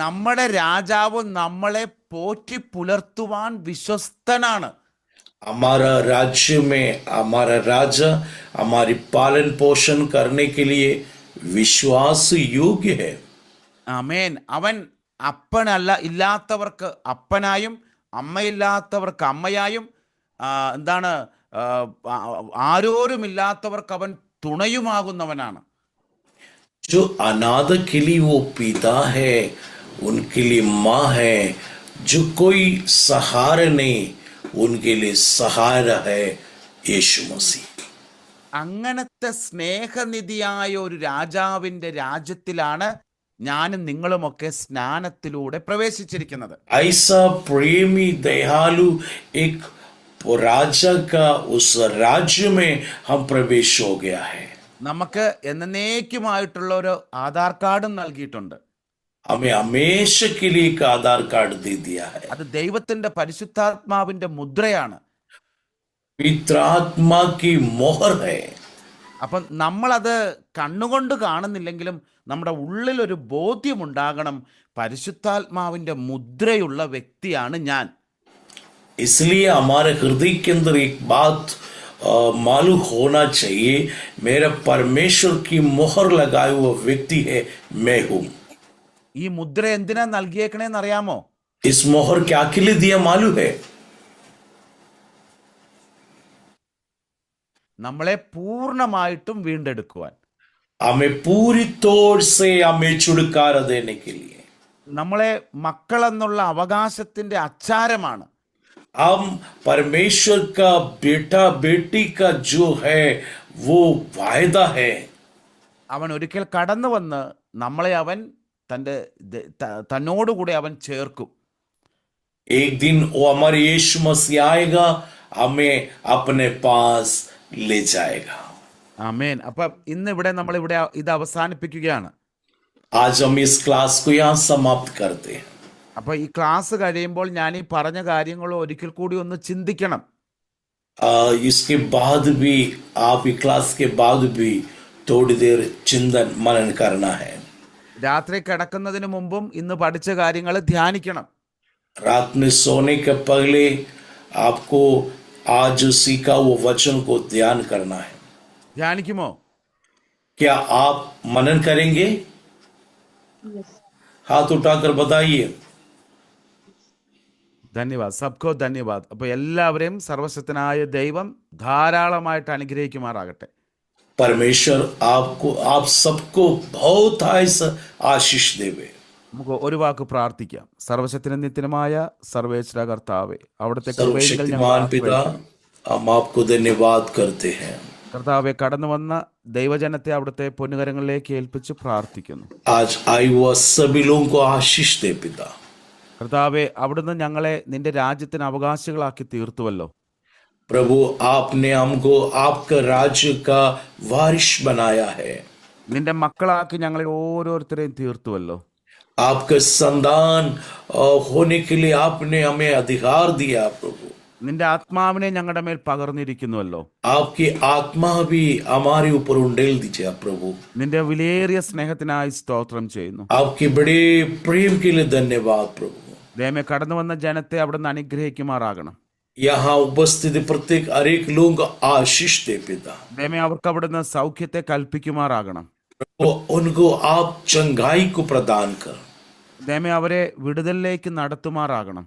നമ്മുടെ രാജാവ് നമ്മളെ പോറ്റി പുലർത്തുവാൻ വിശ്വസ്തനാണ്. हमारा राज्य में हमारा राजा हमारी पालन पोषण करने के लिए विश्वास योग्य है। ആമേൻ. അവൻ അപ്പനല്ല, ഇല്ലാത്തവർക്ക് അപ്പനായും അമ്മയില്ലാത്തവർക്ക് അമ്മയായും ആരോരുമില്ലാത്തവർക്ക് അവൻ തുണയുമാകുന്നവനാണ്. जो अनाथ के लिए वो पिता है, उनके लिए माँ है। जो कोई सहारा नहीं, उनके लिए सहारा है यीशु मसीह। അങ്ങനത്തെ സ്നേഹനിധിയായ ഒരു രാജാവിന്റെ രാജ്യത്തിലാണ് ഞാനും നിങ്ങളുമൊക്കെ സ്നാനത്തിലൂടെ പ്രവേശിച്ചിരിക്കുന്നത്. ऐसा प्रेमी दयालु एक राजा का उस राज्य में हम प्रवेश हो गया है। നമുക്ക് എന്നേക്കുമായിട്ടുള്ള ഒരു ആധാർ കാർഡും നൽകിയിട്ടുണ്ട്. हमें हमेशा के लिए एक आधार कार्ड दे दिया है। അത് ദൈവത്തിന്റെ പരിശുദ്ധാത്മാവിന്റെ മുദ്രയാണ്. पवित्र आत्मा की मोहर है। അപ്പം നമ്മളത് കണ്ണുകൊണ്ട് കാണുന്നില്ലെങ്കിലും നമ്മുടെ ഉള്ളിൽ ഒരു ബോധ്യമുണ്ടാകണം, പരിശുദ്ധാത്മാവിന്റെ മുദ്രയുള്ള വ്യക്തിയാണ് ഞാൻ. इसलिए हमारे हृदय के अंदर एक बात मालूम होना चाहिए, मेरा परमेश्वर की मोहर लगाया हुआ व्यक्ति है मैं हूं। ഈ മുദ്ര എന്തിനാ നൽകിയേക്കണേന്ന് അറിയാമോ? इस मोहर क्या के लिए दिया मालूम है? നമ്മളെ പൂർണ്ണമായിട്ടും വീണ്ടെടുക്കുവാൻ, हमें पूरी तौर से हमें छुटकारा देने के लिए। നമ്മളെ മക്കളെന്നുള്ള അവകാശത്തിന്റെ അച്ചാരമാണ്. हम परमेश्वर का बेटा बेटी का जो है वो वायदा है। അവൻ ഒരിക്കൽ കടന്നു വന്ന് നമ്മളെ അവൻ തന്നോടുകൂടെ അവൻ ചേർക്കും. एक दिन वो हमारे यीशु मसीह आएगा, हमें अपने पास ले जाएगा। ആമേൻ. അപ്പം ഇന്ന് ഇവിടെ നമ്മളിവിടെ ഇത് അവസാനിപ്പിക്കുകയാണ്. आज हम इस क्लास को यहाँ समाप्त करते हैं। അപ്പൊ ഈ ക്ലാസ് കഴിയുമ്പോൾ ഞാൻ ഈ പറഞ്ഞ കാര്യങ്ങൾ ഒരിക്കൽ കൂടി ഒന്ന് ചിന്തിക്കണം. इसके बाद भी आप ये क्लास के बाद भी थोड़ी देर चिंतन मनन करना है। രാത്രി കിടക്കുന്നതിന് മുമ്പും ഇന്ന് പഠിച്ച കാര്യങ്ങൾ ധ്യാനിക്കണം. रात में सोने के पहले आपको आज जो सीखा वो वचन को ध्यान करना है। ധ്യാനിക്കുമോ? क्या आप मनन करेंगे? हाथ उठाकर बताइए। ധന്യവാദ്, സബ്കോ ധന്യവാദ്. അപ്പോൾ എല്ലാവരെയും സർവശക്തനായ ദൈവം ധാരാളമായിട്ട് അനുഗ്രഹിക്കുമാറാകട്ടെ. परमेश्वर आपको आप सबको बहुत आशीष देवे। നമുക്ക് ഒരു വാക്ക് പ്രാർത്ഥിക്കാം. സർവശക്തനും നിത്യനുമായ സർവേശ്വര കർത്താവേ, അവിടുത്തെ കൃപയെങ്കിൽ ഞങ്ങൾ सर्वशक्तिमान पिता, हम आपको धन्यवाद करते हैं। കർത്താവെ, കടന്നു വന്ന ദൈവജനത്തെ അവിടുത്തെ പൊന്നുകരങ്ങളിലേക്ക് ഏൽപ്പിച്ച് പ്രാർത്ഥിക്കുന്നു. आज आए हुआ सभी लोगों को आशीष दे पिता। കർത്താവെ, അവിടുന്ന് ഞങ്ങളെ നിന്റെ രാജ്യത്തിന് അവകാശികളാക്കി തീർത്തുവല്ലോ. प्रभु, आपने हमको आपका राज्य का वारिश बनाया है। നിന്റെ മക്കളാക്കി ഞങ്ങളെ ഓരോരുത്തരെയും തീർത്തുവല്ലോ. आपका संतान होने के लिए आपने हमें अधिकार दिया प्रभु। നിന്റെ ആത്മാവിനെ ഞങ്ങളുടെ മേൽ പകർന്നിരിക്കുന്നുവല്ലോ. आपकी आत्मा भी हमारे ऊपर उंडेल दीजिए प्रभु। നിന്റെ വിലയേറിയ സ്നേഹത്തിനായി സ്തോത്രം ചെയ്യുന്നു. आपके बड़े प्रेम के लिए धन्यवाद प्रभु। ദൈവമേ, കടന്നു വന്ന ജനത്തെ അവിടുന്ന് അനുഗ്രഹിക്കുമാറാകണം. यहाँ उपस्थित प्रत्येक हर एक लोगों को आशीष दे पिता। ദൈവമേ, അവർക്ക് അവിടുന്ന് സൗഖ്യത്തെ കൽപ്പിക്കുമാറാകണം. उनको आप चंगाई को प्रदान कर। ദൈവമേ, അവരെ വിടുതലിലേക്ക് നടത്തുമാറാകണം.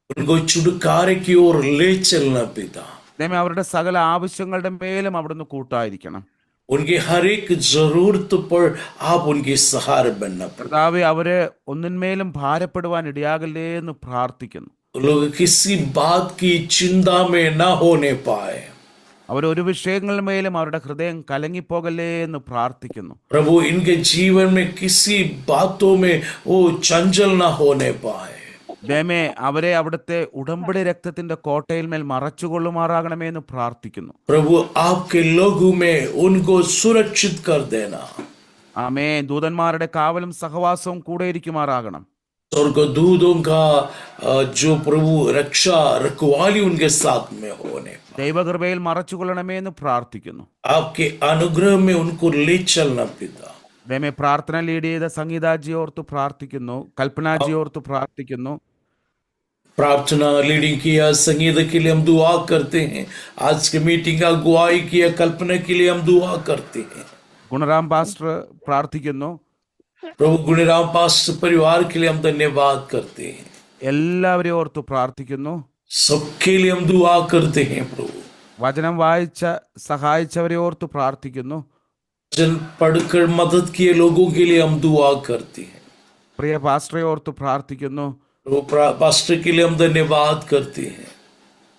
उनको छुटकारे की ओर ले चलना पिता। ദൈവമേ, അവരുടെ സകല ആവശ്യങ്ങളുടെ മേലും അവിടുന്ന് കൂട്ടായിരിക്കണം. उनके हर एक जरूरत पर आप उनके सहारे बनना पड़े। കർത്താവേ, അവരെ ഒന്നിന്മേലും ഭാരപ്പെടുവാൻ ഇടയാകല്ലേ എന്ന് പ്രാർത്ഥിക്കുന്നു. लोग किसी बात की चिंता में न होने पाए। അവരൊരു വിഷയങ്ങളിന്മേലും അവരുടെ ഹൃദയം കലങ്ങിപ്പോകല്ലേ എന്ന് പ്രാർത്ഥിക്കുന്നു. प्रभु, इनके जीवन में किसी बातों में वो चंचल न होने पाए। ദൈവമേ, അവരെ അവിടുത്തെ ഉടമ്പടി രക്തത്തിന്റെ കോട്ടയിൽ മേൽ മറച്ചുകൊള്ളുമാറാകണമേ എന്ന് പ്രാർത്ഥിക്കുന്നു. प्रभु, आपके लोगों में उनको सुरक्षित कर देना। ആമേൻ. ദൂതന്മാരുടെ കാവലും സഹവാസവും കൂടെ ഇരിക്കുമാറാകണം. स्वर्गदूतों का जो प्रभु रक्षा रखवाली उनके साथ में होने, ദൈവകൃപയിൽ മറച്ചുകൊള്ളണമേ എന്ന് പ്രാർത്ഥിക്കുന്നു. आपके अनुग्रह में उनको ले चलना पिता। ദൈവമേ, പ്രാർത്ഥന ലീഡ് ചെയ്ത സംഗീതാജി ഓർത്ത് പ്രാർത്ഥിക്കുന്നു. കൽപ്പനാജി ഓർത്ത് പ്രാർത്ഥിക്കുന്നു. प्रार्थना लीडिंग किया, संगीत के लिए हम दुआ करते हैं। आज की मीटिंग का अगुवाई किया, कल्पना के लिए हम दुआ करते हैं। ഗുണറാം പാസ്റ്റർ പ്രാർത്ഥിക്കുന്നു. प्रभु, गुणराम पास्टर परिवार के लिए हम धन्यवाद करते हैं। എല്ലാവരെയും ഓർത്ത് പ്രാർത്ഥിക്കുന്നു. सबके लिए हम दुआ करते हैं प्रभु। വചനം വായിച്ച സഹായിച്ചവരെ ഓർത്ത് പ്രാർത്ഥിക്കുന്നു. जन पढ़कर मदद किए लोगों के लिए हम दुआ करते हैं। പ്രിയ പാസ്റ്ററെ ഓർത്ത് പ്രാർത്ഥിക്കുന്നു. पास्टर के लिए हम धन्यवाद करते हैं।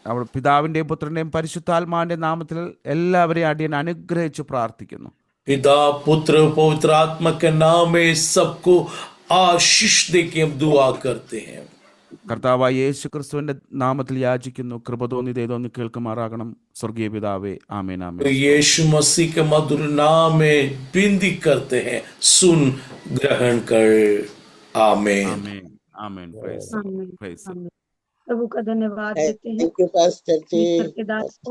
അവൾ പിതാവിന്റെയും പുത്രന്റെയും പരിശുദ്ധാത്മാവിന്റെ നാമത്തിൽ എല്ലാവരെയും അടിയൻ അനുഗ്രഹിച്ച് പ്രാർത്ഥിക്കുന്നു. पिता, पुत्र, पवित्र आत्मा के नाम में सबको आशीष दे के हम दुआ करते हैं। കർത്താവായ യേശു ക്രിസ്തുവിന്റെ നാമത്തിൽ യാചിക്കുന്നു. കൃപ തോന്നി ദൈവം കേൾക്കുമാറാകണം. സ്വർഗീയ പിതാവേ, ആമേൻ ആമേൻ. यीशु मसीह के मधुर नाम में विनती करते हैं, सुन ग्रहण कर। आमेन। ആമേൻ ആമേൻ. പ്രൈസ് आमीन, പ്രൈസ്. आमीन। प्रभु का धन्यवाद देते हैं थैंक यू पास्टर जी। ईश्वर के दास